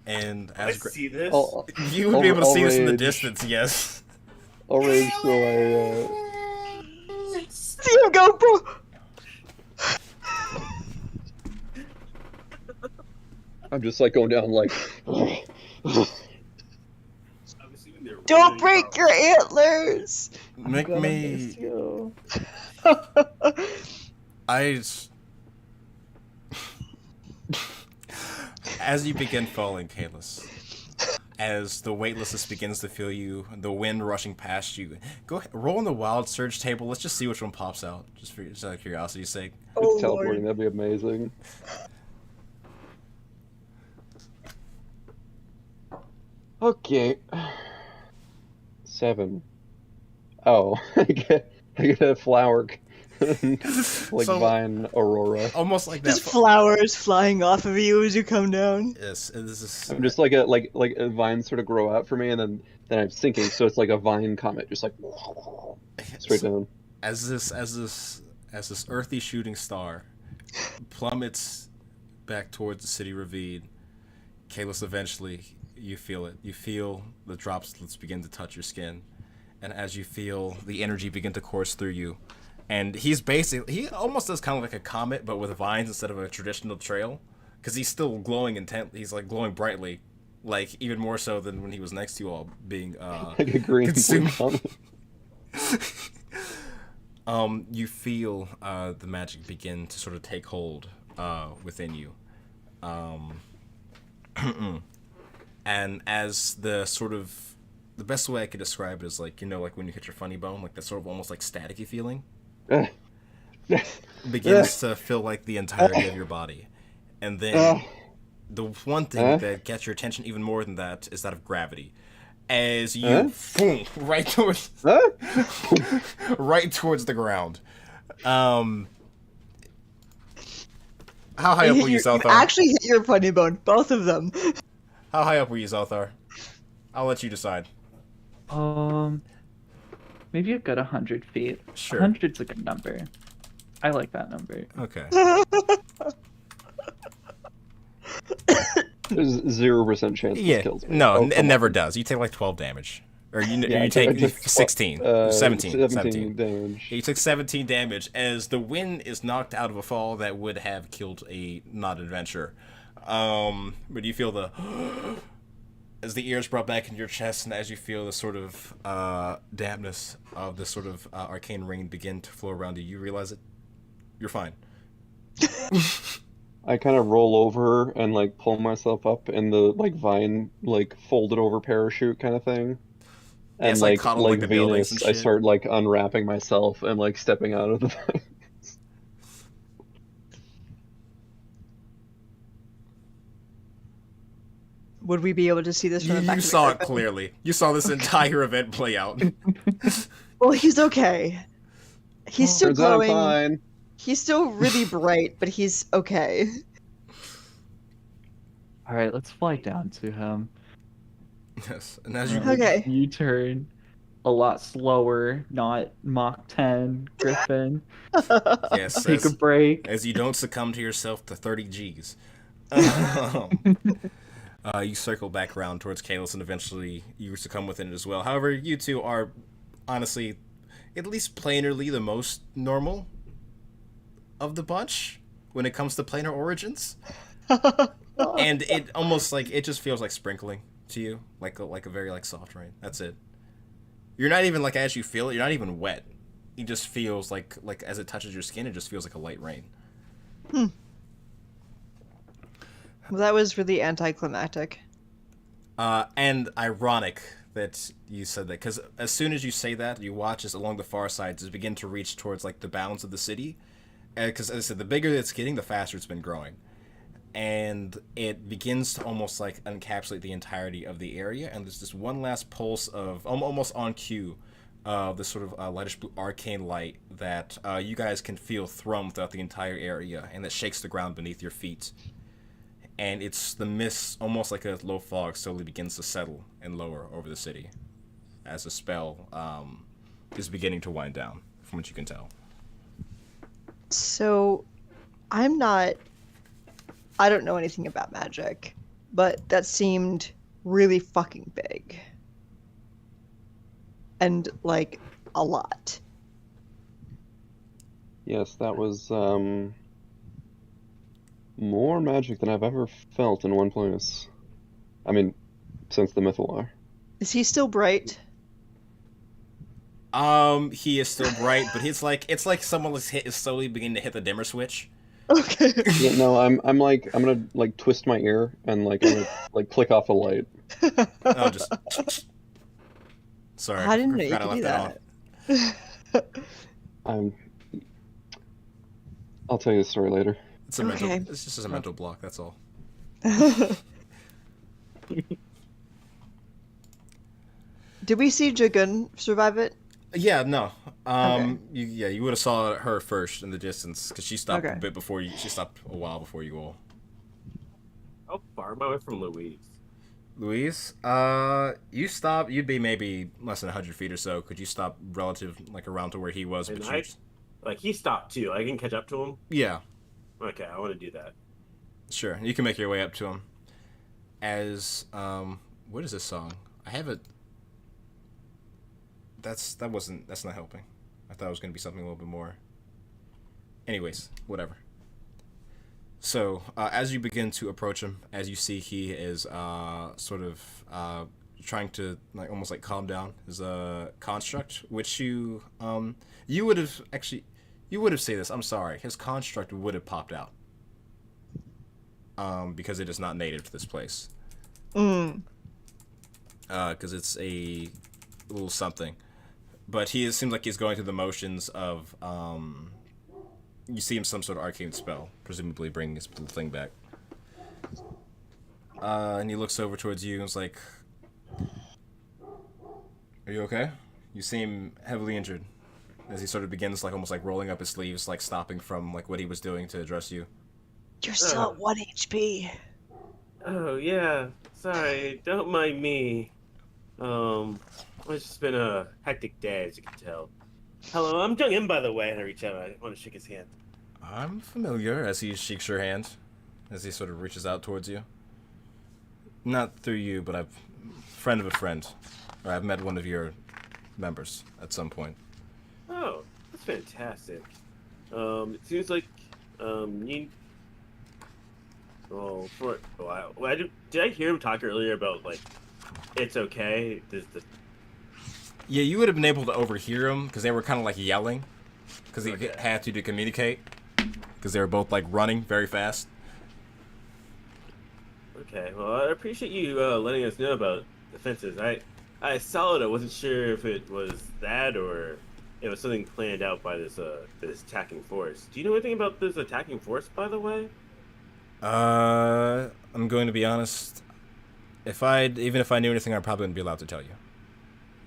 And I as see this. you would be able to see this in the rage. distance, yes. I'll rage so I See him go, bro! I'm just like going down like. I'm assuming they're Don't really break powerful. your antlers! Make gonna me. miss you. I. As you begin falling, Kalis, as the weightlessness begins to feel you, the wind rushing past you, go ahead, roll on the wild surge table. Let's just see which one pops out, just out of curiosity's sake. It's Oh, teleporting. Lord. That'd be amazing. Okay. 7. Oh, I get a flower, like So- vine aurora. Almost like that. Just flowers flying off of you as you come down. Yes, this is. I'm just like a vine sort of grow out for me, and then I'm sinking, so it's like a vine comet, just like straight down. As this earthy shooting star plummets back towards the city Revede, Kalis, eventually you feel it. You feel the droplets begin to touch your skin, and as you feel the energy begin to course through you, and he almost does kind of like a comet, but with vines instead of a traditional trail, because he's still glowing intently. He's like glowing brightly, like even more so than when he was next to you all, being Like a green consumed. comet. You feel the magic begin to sort of take hold within you. And as the best way I could describe it is like, like when you hit your funny bone, like that sort of almost like staticky feeling begins to fill like the entirety of your body. And then the one thing that gets your attention even more than that is that of gravity. As you boom, right towards right towards the ground. How high up were you, You Zalthar? actually hit your funny bone, both of them. How high up were you, Zalthar? I'll let you decide. Maybe a good 100 feet. Sure. 100's a good number. I like that number. Okay. There's 0% chance this Yeah. kills me. No, Oh, it come never on. does. You take like 12 damage. Or you I take took 16. 17. 17. damage. You took 17 damage as the wind is knocked out of a fall that would have killed a non-adventurer. But you feel as the ears brought back into your chest, and as you feel the sort of dampness of this sort of arcane ring begin to flow around you, you realize that you're fine. I kind of roll over and like pull myself up in the like vine, like folded over parachute kind of thing. Yeah, And it's like caught on, like, the buildings Venus, and I shit. start like unwrapping myself and like stepping out of the vine. Would we be able to see this from the back You of the saw it griffin? clearly. You saw this entire event play out. Well, he's okay. He's still Turns out I'm glowing. fine. He's still really bright, but he's okay. All right, let's fly down to him. Yes, and as you Okay. U-turn, a lot slower, not Mach 10 Griffin. yes, Take a break. as you don't succumb to yourself to 30 G's. You circle back around towards Kalos, and eventually you succumb within it as well. However, you two are honestly, at least planarly, the most normal of the bunch when it comes to planar origins. And it almost like it just feels like sprinkling to you, like a very like soft rain. That's it. You're not even like as you feel it, you're not even wet. It just feels like as it touches your skin, it just feels like a light rain. Well, that was really anticlimactic. And ironic that you said that, because as soon as you say that, you watch as along the far side just begin to reach towards like the bounds of the city. Because as I said, the bigger it's getting, the faster it's been growing. And it begins to almost like encapsulate the entirety of the area. And there's this one last pulse of almost on cue, this sort of lightish blue arcane light that you guys can feel thrum throughout the entire area, and that shakes the ground beneath your feet. And it's the mist, almost like a low fog, slowly begins to settle and lower over the city as the spell is beginning to wind down, from what you can tell. So, I don't know anything about magic, but that seemed really fucking big. And, like, a lot. Yes, that was more magic than I've ever felt in one place. I mean, since the Mythalar. Is he still bright? He is still bright, but it's like someone is slowly beginning to hit the dimmer switch. Okay. Yeah, no, I'm gonna like twist my ear and like I'm gonna like click off the light. Oh, just sorry, I didn't know you forgot I could left do that on. that. I'm. I'll tell you the story later. It's a mental. Okay. It's just a mental block. That's all. Did we see Jagun survive it? Yeah, no. Okay. You would have saw her first in the distance because she stopped a Okay. bit before you. She stopped a while before you all. How far am I away from Louise? Louise, you stop. You'd be maybe less than 100 feet or so. Could you stop relative, like around to where he was? And But I, like, he stopped too. I can catch up to him. yeah, Okay, I want to do that. sure. You can make your way up to him. As what is this song? I have it. That's not helping. I thought it was gonna be something a little bit more. Anyways, whatever. So, as you begin to approach him, as you see he is sort of trying to like almost like calm down his construct, which you would have actually you would have said this. I'm sorry, his construct would have popped out because it is not native to this place. Because it's a little something, but it seems like he's going through the motions of you see him some sort of arcane spell, presumably bringing his little thing back. And he looks over towards you and is like, "Are you okay?" You seem heavily injured. As he sort of begins, like almost like rolling up his sleeves, like stopping from like what he was doing to address you. You're still at 1 HP. Oh yeah, sorry. Don't mind me. It's just been a hectic day, as you can tell. Hello, I'm Jung In, by the way. And I reach out. I want to shake his hand. I'm familiar. As he shakes your hand, as he sort of reaches out towards you. Not through you, but I've friend of a friend, or I've met one of your members at some point. Oh, that's fantastic. It seems like you. Well, for a while. Did I hear him talk earlier about like it's okay? Yeah, you would have been able to overhear them because they were kind of like yelling, because they had to communicate, because they were both like running very fast. Okay, well, I appreciate you letting us know about the fences. I saw it. I wasn't sure if it was that or it was something planned out by this attacking force. Do you know anything about this attacking force, by the way? I'm going to be honest. Even if I knew anything, I probably wouldn't be allowed to tell you.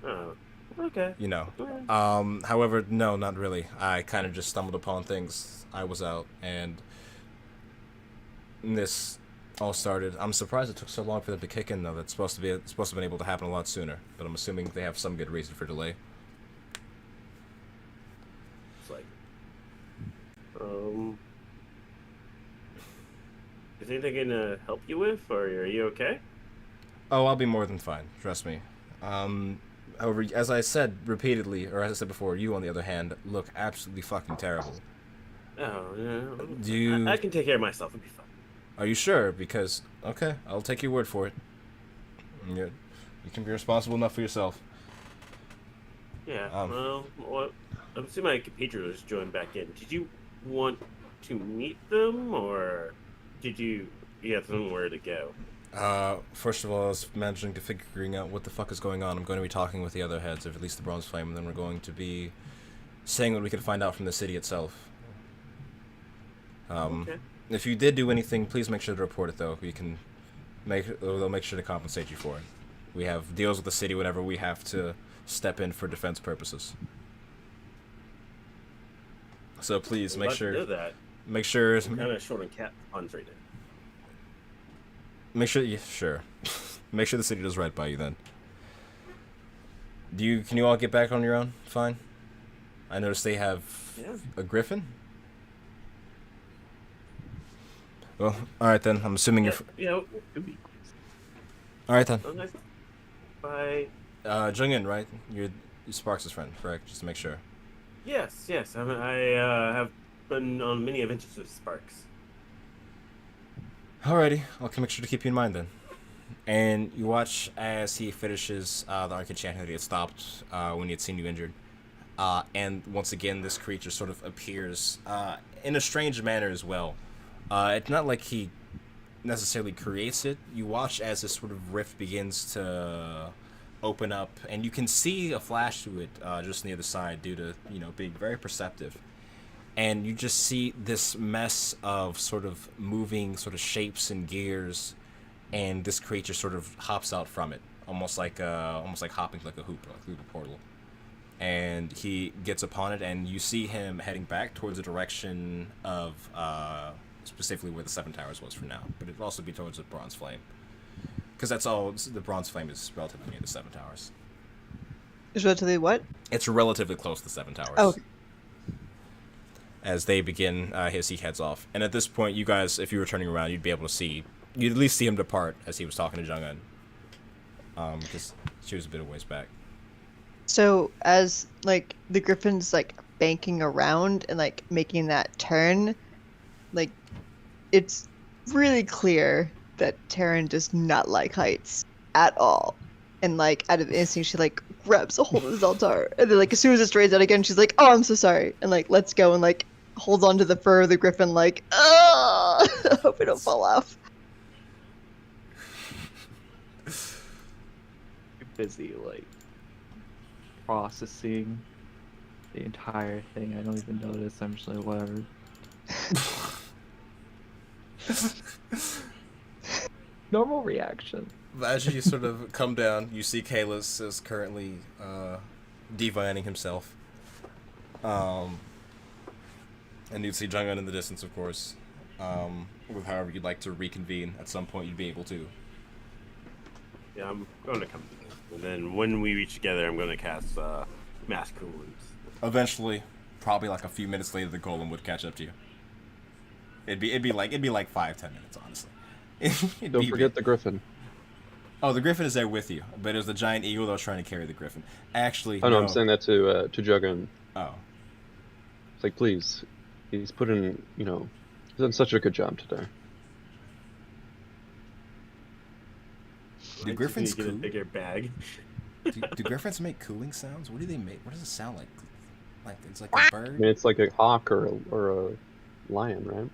Oh, okay. You know. Alright. However, no, not really. I kind of just stumbled upon things. I was out, and this all started. I'm surprised it took so long for them to kick in, though. It's supposed to have been able to happen a lot sooner. But I'm assuming they have some good reason for delay. It's like, is anything gonna help you with, or are you okay? Oh, I'll be more than fine. Trust me. However, as I said repeatedly, or as I said before, you, on the other hand, look absolutely fucking terrible. Oh, yeah. Do you... I can take care of myself. It'll be fine. Are you sure? Because, okay, I'll take your word for it. You can be responsible enough for yourself. Yeah. Well, I'm assuming my compatriots joined back in. Did you want to meet them, or did you have somewhere to go? First of all, I was managing to figuring out what the fuck is going on. I'm going to be talking with the other heads of at least the Bronze Flame, and then we're going to be saying what we can find out from the city itself. Okay. If you did do anything, please make sure to report it, though. They'll make sure to compensate you for it. We have deals with the city whenever we have to step in for defense purposes. So please I'm make glad to sure. know that. Make sure. I'm kind of short on cat puns right now. Make sure. Sure. Make sure the city does right by you. Then. Can you all get back on your own? Fine. I noticed they have a griffin. Well, all right then. I'm assuming you're. Could be. All right then. Oh, nice. Bye. Jung-in, right? You're Sparks' friend, correct? Just to make sure. Yes. I have been on many adventures with Sparks. Alrighty, I'll make sure to keep you in mind then. And you watch as he finishes the Arcane Chant that he had stopped when he had seen you injured. And once again, this creature sort of appears in a strange manner as well. It's not like he necessarily creates it. You watch as this sort of rift begins to open up, and you can see a flash to it just near the side due to, being very perceptive. And you just see this mess of sort of moving sort of shapes and gears, and this creature sort of hops out from it, almost like hopping like a hoop, like through the portal. And he gets upon it, and you see him heading back towards the direction of specifically where the Seven Towers was for now, but it'll also be towards the Bronze Flame, because that's all. The Bronze Flame is relatively near the Seven Towers. Is relatively what? It's relatively close to the Seven Towers. Oh. As they begin, he heads off, and at this point, you guys, if you were turning around, you'd at least see him depart as he was talking to Jung-un, because she was a bit of ways back. So as like the griffin's like banking around and like making that turn, like it's really clear that Taryn does not like heights at all. And like out of instinct she like grabs a hold of Zeltar, and then like as soon as it's raised out again she's like, oh, I'm so sorry, and like lets go and like holds onto the fur of the griffin like, oh, I hope it don't fall off. You're busy like processing the entire thing. I don't even notice. I'm just like, whatever. Normal reaction. As you sort of come down, you see Kalis is currently divining himself. And you'd see Jung-un in the distance, of course. With however you'd like to reconvene, at some point you'd be able to. Yeah, I'm going to come to this. And then when we reach together, I'm going to cast Mass Coolings. Eventually, probably like a few minutes later, the golem would catch up to you. It'd be like 5-10 minutes, honestly. Don't forget the griffin. Oh, the griffin is there with you, but it was the giant eagle that was trying to carry the griffin. Actually, Oh no, I'm saying that to Juggun. Oh, It's like, please, he's put in, he's done such a good job today. do griffins get a coo? bigger bag. Do griffins make cooling sounds? What do they make? What does it sound like? Like it's like a I bird? mean, it's like a hawk or a lion, right?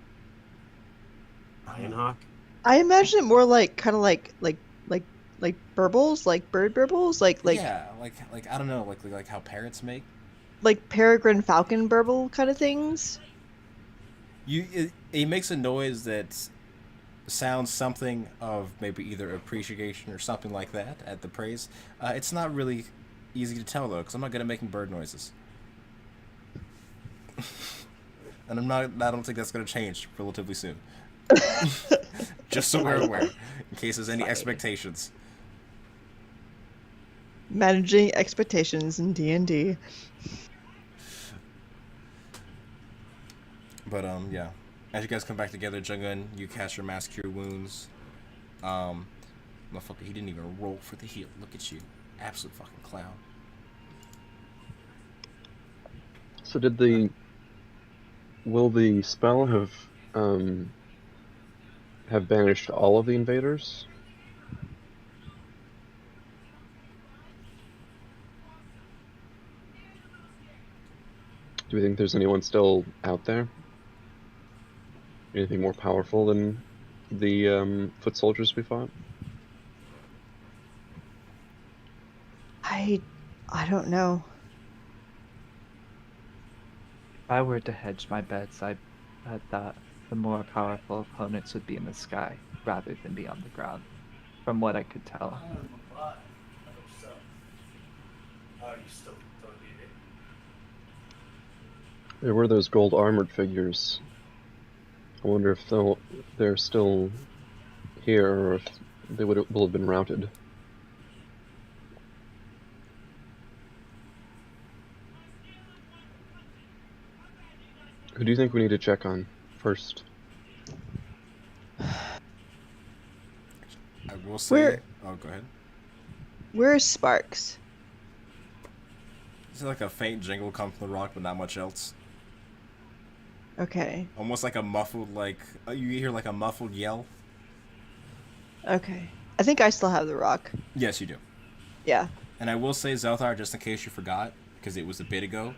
Lionhawk. I imagine it more like kind of like burbles, like bird burbles, like yeah, like I don't know, like how parrots make. like peregrine falcon burble kind of things. It makes a noise that sounds something of maybe either appreciation or something like that at the praise. It's not really easy to tell though, because I'm not good at making bird noises. And I don't think that's going to change relatively soon. Just so we're aware, in case there's any expectations. Managing expectations in D&D. But yeah. As you guys come back together, Jung-un, you cast your Mass Cure Wounds. Motherfucker, he didn't even roll for the heal. Look at you. Absolute fucking clown. So will the spell have banished all of the invaders? Do we think there's anyone still out there? Anything more powerful than the foot soldiers we fought? I don't know. If I were to hedge my bets, I bet that the more powerful opponents would be in the sky rather than be on the ground, from what I could tell. There were those gold armored figures. I wonder if they're still here, or if they will have been routed. Who do you think we need to check on first? I will say... Oh, go ahead. Where is Sparks? It's like a faint jingle come from the rock, but not much else. Okay. Almost like a muffled, you hear like a muffled yell, Okay. I think I still have the rock. Yes, you do. Yeah. And I will say, Zelthar, just in case you forgot, because it was a bit ago,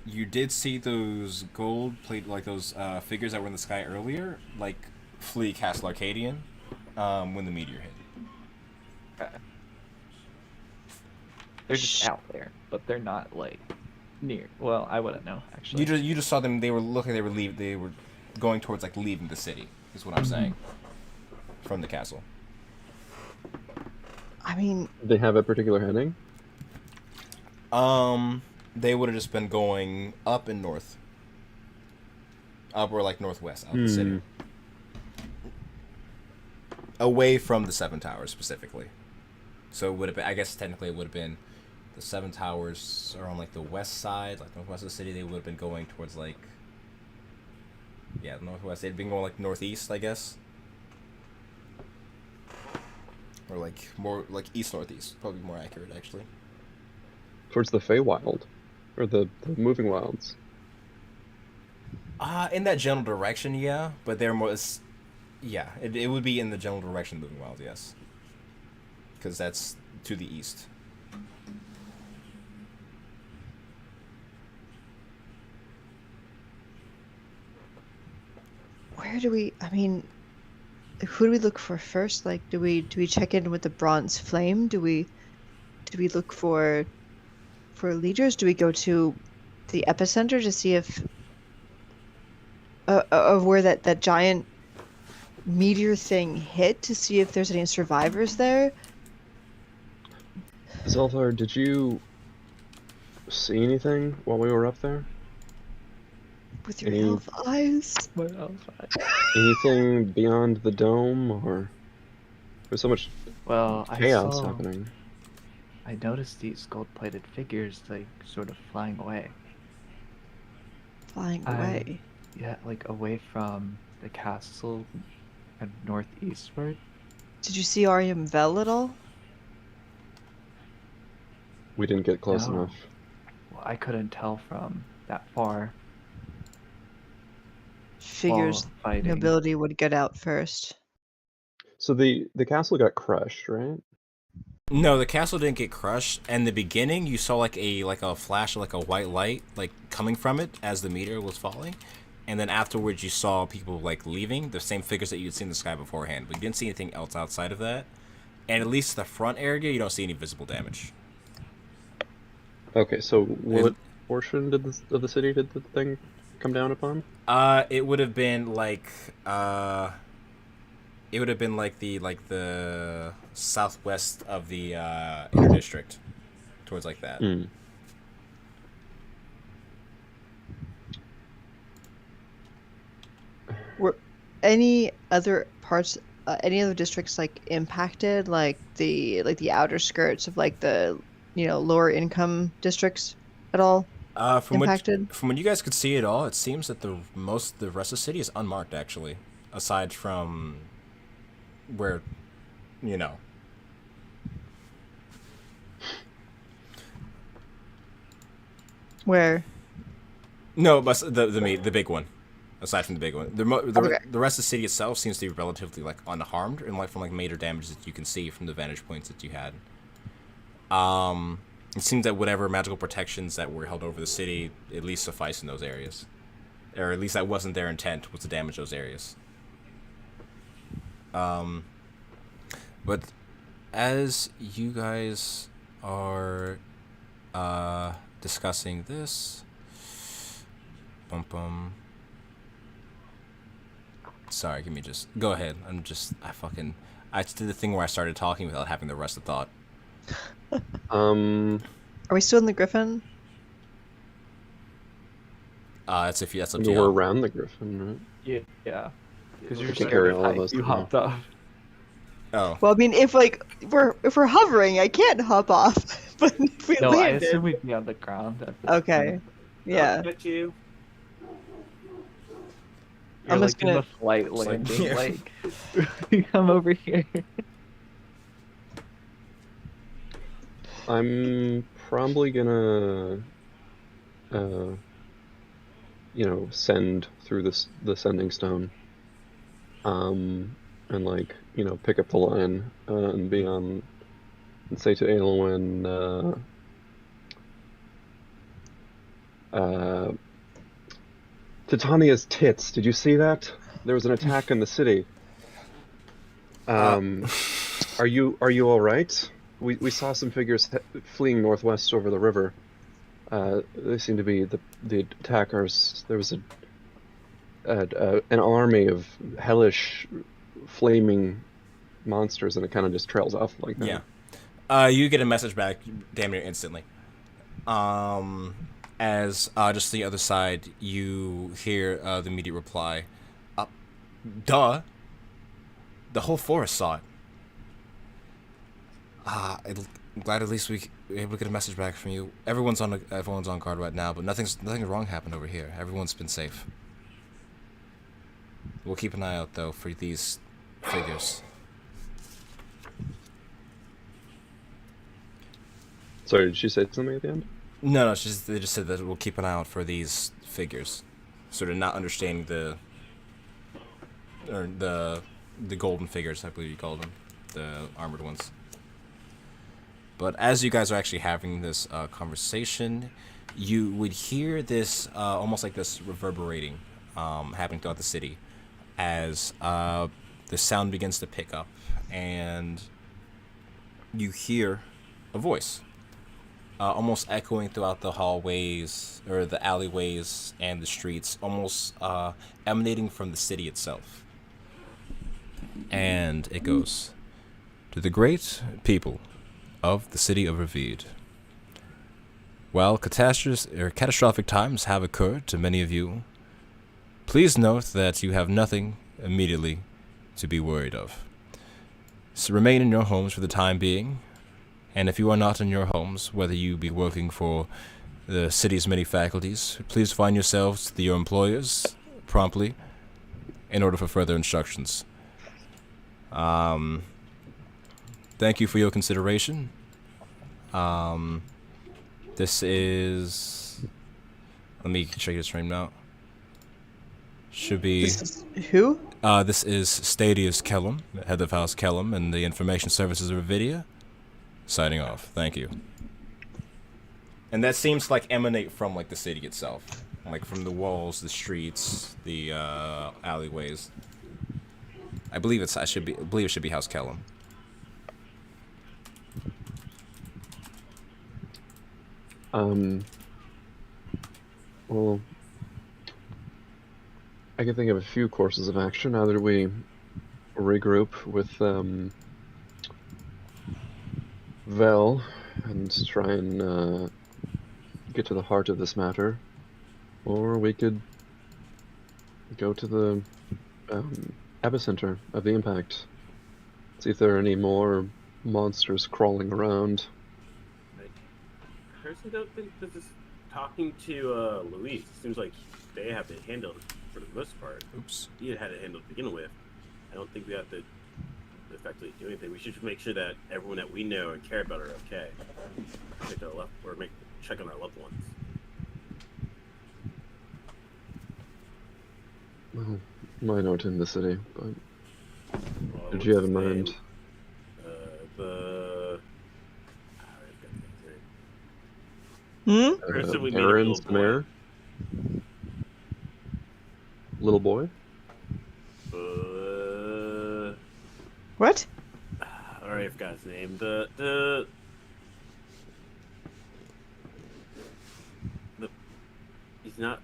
you did see those gold plate, like those figures that were in the sky earlier, like flee Castle Arcadian when the meteor hit. They're just out there, but they're not like near. Well, I wouldn't know actually. You just saw them. They were looking. They were going towards like leaving the city. Is what I'm saying. From the castle. I mean, They have a particular heading? They would have just been going up and north. Up or like northwest out of the city. Away from the Seven Towers specifically. So it would have been. I guess technically it would have been. The Seven Towers are on like the west side, like northwest of the city. They would have been going towards like, yeah, northwest. They'd been going like northeast, I guess, or like more like east northeast. Probably more accurate, actually. Towards the Feywild, or the Moving Wilds. In that general direction, yeah. But they're more, yeah. It would be in the general direction of Moving Wild, yes. Because that's to the east. where do we? I mean, who do we look for first? Like, do we check in with the Bronze Flame? Do we look for leaders? Do we go to the epicenter to see if of where that giant meteor thing hit, to see if there's any survivors there? Zelthar, did you see anything while we were up there? With your Any- elf eyes? What else? Anything beyond the dome, or there's so much Well, chaos happening? I noticed these gold-plated figures like sort of flying away. Flying I- away. Yeah, like away from the castle and northeastward. Did you see Ariam Vel at all? We didn't get close No. enough. Well, I couldn't tell from that far Figures while fighting. nobility would get out first. So the castle got crushed, right? No, the castle didn't get crushed. In the beginning, you saw like a flash of like a white light like coming from it as the meteor was falling, and then afterwards you saw people like leaving, the same figures that you'd seen in the sky beforehand, but you didn't see anything else outside of that. And at least the front area, you don't see any visible damage. Okay, so what portion of the city did the thing come down upon? It would have been like it would have been like the southwest of the inner district, towards like that. Were any other parts, any other districts like impacted, like the outer skirts of like the lower income districts at all? From Impacted? from what you guys could see at all, it seems that the rest of the city is unmarked actually, aside from where, you know. Where? No, but the big one. Aside from the big one, Okay. the rest of the city itself seems to be relatively like unharmed, and like from like major damage that you can see from the vantage points that you had. It seems that whatever magical protections that were held over the city at least suffice in those areas, or at least that wasn't their intent, was to damage those areas. But as you guys are discussing this, sorry, give me just go ahead. I just did the thing where I started talking without having the rest of the thought. Are we still in the Griffin? That's up to We're you. around the Griffin, right? Yeah. Because you're We can scared carry of all of height, us you to hopped off. Oh, Well, I mean, if we're hovering, I can't hop off. But if we No, I landed, assume we'd be on the ground at this okay, point. yeah. Get you. You're I'm like just in gonna- the flight It's like, landing, yeah. like, come over here. I'm probably gonna, send through the sending stone. and like pick up the line and be on and say to Aelwyn, Titania's tits. Did you see that? There was an attack in the city. Uh, Are you all right? We saw some figures fleeing northwest over the river. They seem to be the attackers. There was an army of hellish, flaming monsters, and it kind of just trails off like that. Yeah. You get a message back damn near instantly. As just the other side, you hear the immediate reply. Duh. The whole forest saw it. I'm glad at least we were able to get a message back from you. Everyone's on guard right now, but nothing wrong happened over here. Everyone's been safe. We'll keep an eye out though for these figures. Sorry, did she say something at the end? No, they just said that we'll keep an eye out for these figures. Sort of not understanding the golden figures, I believe you called them, the armored ones. But as you guys are actually having this conversation, you would hear this almost like this reverberating happening throughout the city as the sound begins to pick up, and you hear a voice almost echoing throughout the hallways or the alleyways and the streets, almost emanating from the city itself. And it goes, "To the great people of the city of Revede. While catastrophic times have occurred to many of you, please note that you have nothing immediately to be worried of. So remain in your homes for the time being, and if you are not in your homes, whether you be working for the city's many faculties, please find yourselves to your employers promptly in order for further instructions. Thank you for your consideration. This is... Let me check his name now. Should be... This is who? This is Stadius Kellum, head of House Kellum, and the Information Services of Revedia. Signing off. Thank you. And that seems to, like, emanate from, like, the city itself. Like, from the walls, the streets, the, alleyways. I believe it should be House Kellum. Well, I can think of a few courses of action. Either we regroup with Vel and try and get to the heart of this matter, or we could go to the epicenter of the impact, see if there are any more monsters crawling around. I personally don't think this is talking to Luis. It seems like they have it handled for the most part. Oops. He had it handled to begin with. I don't think we have to effectively do anything. We should just make sure that everyone that we know and care about are okay. Check on our loved ones. Well, mine aren't in the city, but Well, did you have in what's his mind? name? Person we made a Aaron's little boy. mayor? Little boy? What? Alright, I forgot his name. He's not.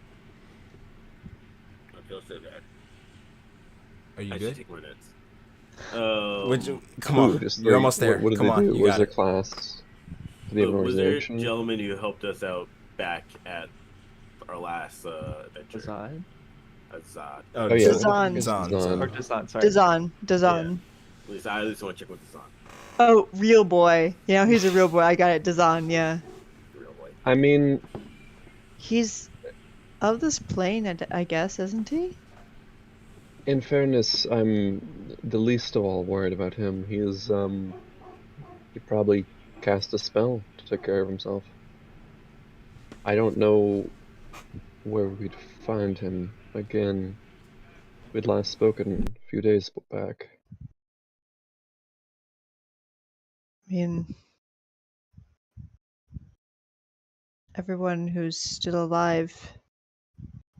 I feel so bad. Are you I should good? take more notes. Come on, Just you're almost there. What did Come they on, do? you Was got there it. class? Did they have an Was there a organization? gentleman who helped us out back at our last adventure? Azad? Azad. Oh, yeah. Dazan. Dazan. Or Dazan, sorry. Dazan. I at least want to check with Azad. Oh, real boy. Yeah, he's a real boy. I got it. Dazan, yeah. Real boy. I mean, He's of this plane, I guess, isn't he? in fairness, I'm the least of all worried about him. He probably cast a spell to take care of himself. I don't know where we'd find him again. We'd last spoken a few days back. I mean, everyone who's still alive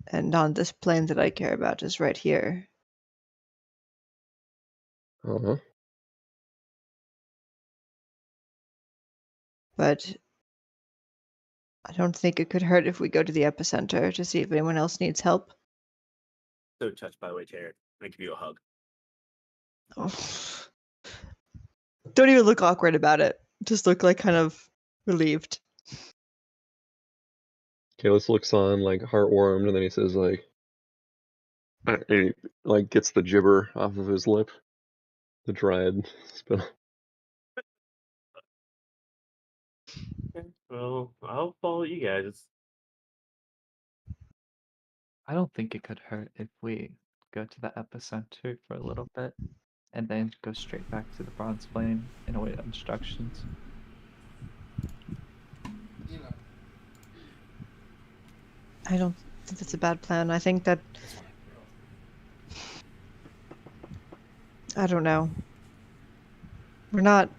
and on this plane that I care about is right here. Uh-huh. But I don't think it could hurt if we go to the epicenter to see if anyone else needs help. So touched, by the way, Jared. I give you a hug. Oh. Don't even look awkward about it. Just look like kind of relieved. Kalis looks on, like, heartwarmed, and then he says, like, and he, like, gets the gibber off of his lip. The dried spittle. Okay. Well, I'll follow you guys. I don't think it could hurt if we go to the epicenter for a little bit and then go straight back to the bronze flame and await instructions. I don't think that's a bad plan. I think that. I don't know. We're not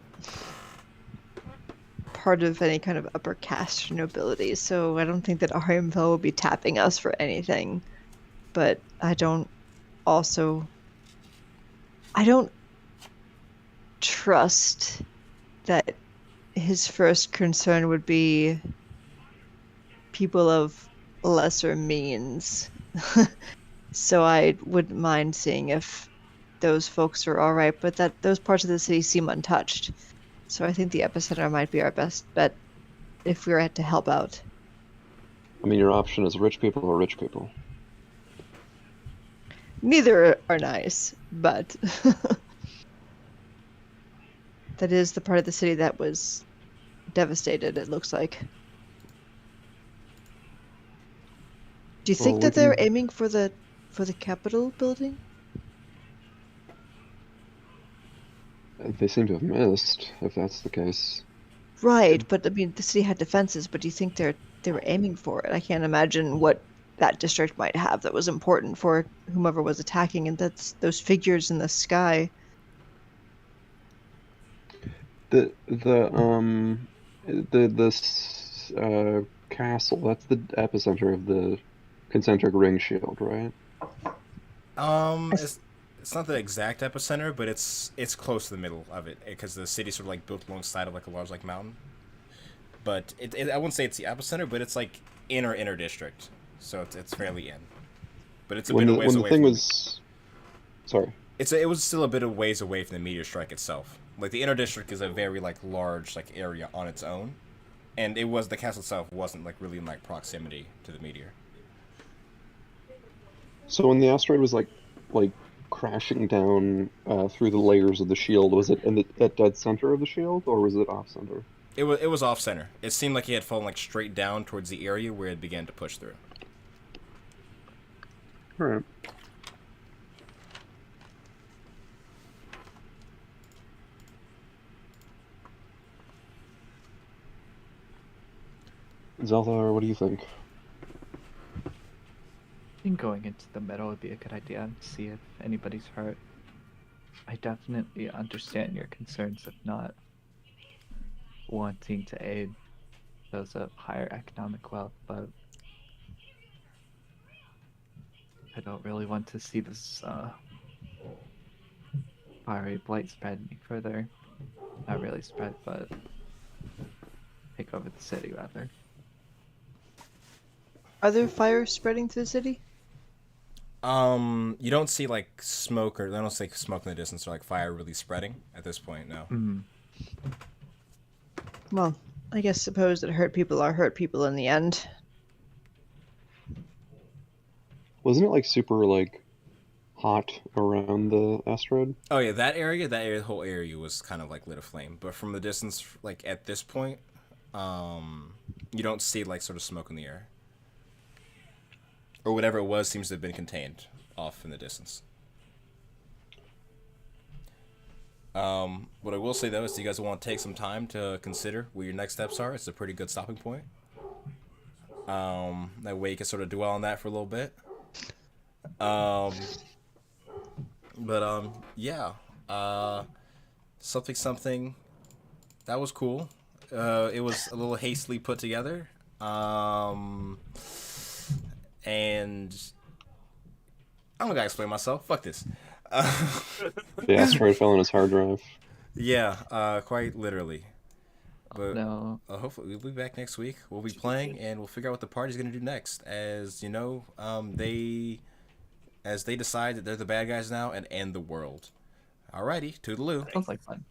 part of any kind of upper caste or nobility, so I don't think that our info will be tapping us for anything. But I don't trust that his first concern would be people of lesser means. So I wouldn't mind seeing if those folks are all right, but that those parts of the city seem untouched. So I think the epicenter might be our best bet if we were to help out. I mean, your option is rich people or rich people. Neither are nice, but that is the part of the city that was devastated, it looks like. Do you think Well, that they're aiming for the Capitol building? They seem to have missed, if that's the case. Right, but I mean the city had defenses, but do you think they were aiming for it? I can't imagine what that district might have that was important for whomever was attacking, and that's those figures in the sky. This castle, that's the epicenter of the concentric ring shield, right? It's not the exact epicenter, but it's close to the middle of it because the city's sort of like built alongside of like a large like mountain. But I wouldn't say it's the epicenter, but it's like inner district, so it's fairly in. But it's a bit of ways When the away. thing From was, sorry. it was still a bit of ways away from the meteor strike itself. Like the inner district is a very like large like area on its own, and the castle itself wasn't like really in like proximity to the meteor. So when the asteroid was like crashing down through the layers of the shield, was it in the at dead center of the shield, or was it off center? It was off center. It seemed like he had fallen like straight down towards the area where it began to push through. All right. Zelthar, what do you think? I think going into the middle would be a good idea to see if anybody's hurt. I definitely understand your concerns of not wanting to aid those of higher economic wealth, but I don't really want to see this fiery blight spread any further. Not really spread, but take over the city rather. Are there fires spreading through the city? You don't see like smoke or I don't see smoke in the distance or like fire really spreading at this point. No. Mm. Well, I guess suppose that hurt people are hurt people in the end. Wasn't it like super like hot around the asteroid? Oh yeah, the whole area was kind of like lit aflame. But from the distance, like at this point, you don't see like sort of smoke in the air, or whatever it was seems to have been contained off in the distance. What I will say though is, do you guys want to take some time to consider what your next steps are? It's a pretty good stopping point. That way you can sort of dwell on that for a little bit. Yeah. Something. That was cool. It was a little hastily put together. And I'm gonna explain myself. Fuck this. The asteroid fell on his hard drive. Yeah, quite literally. Oh, But no. hopefully we'll be back next week. We'll be playing, and we'll figure out what the party's gonna do next. As you know, they decide that they're the bad guys now and end the world. Alrighty, toodaloo. Sounds like fun.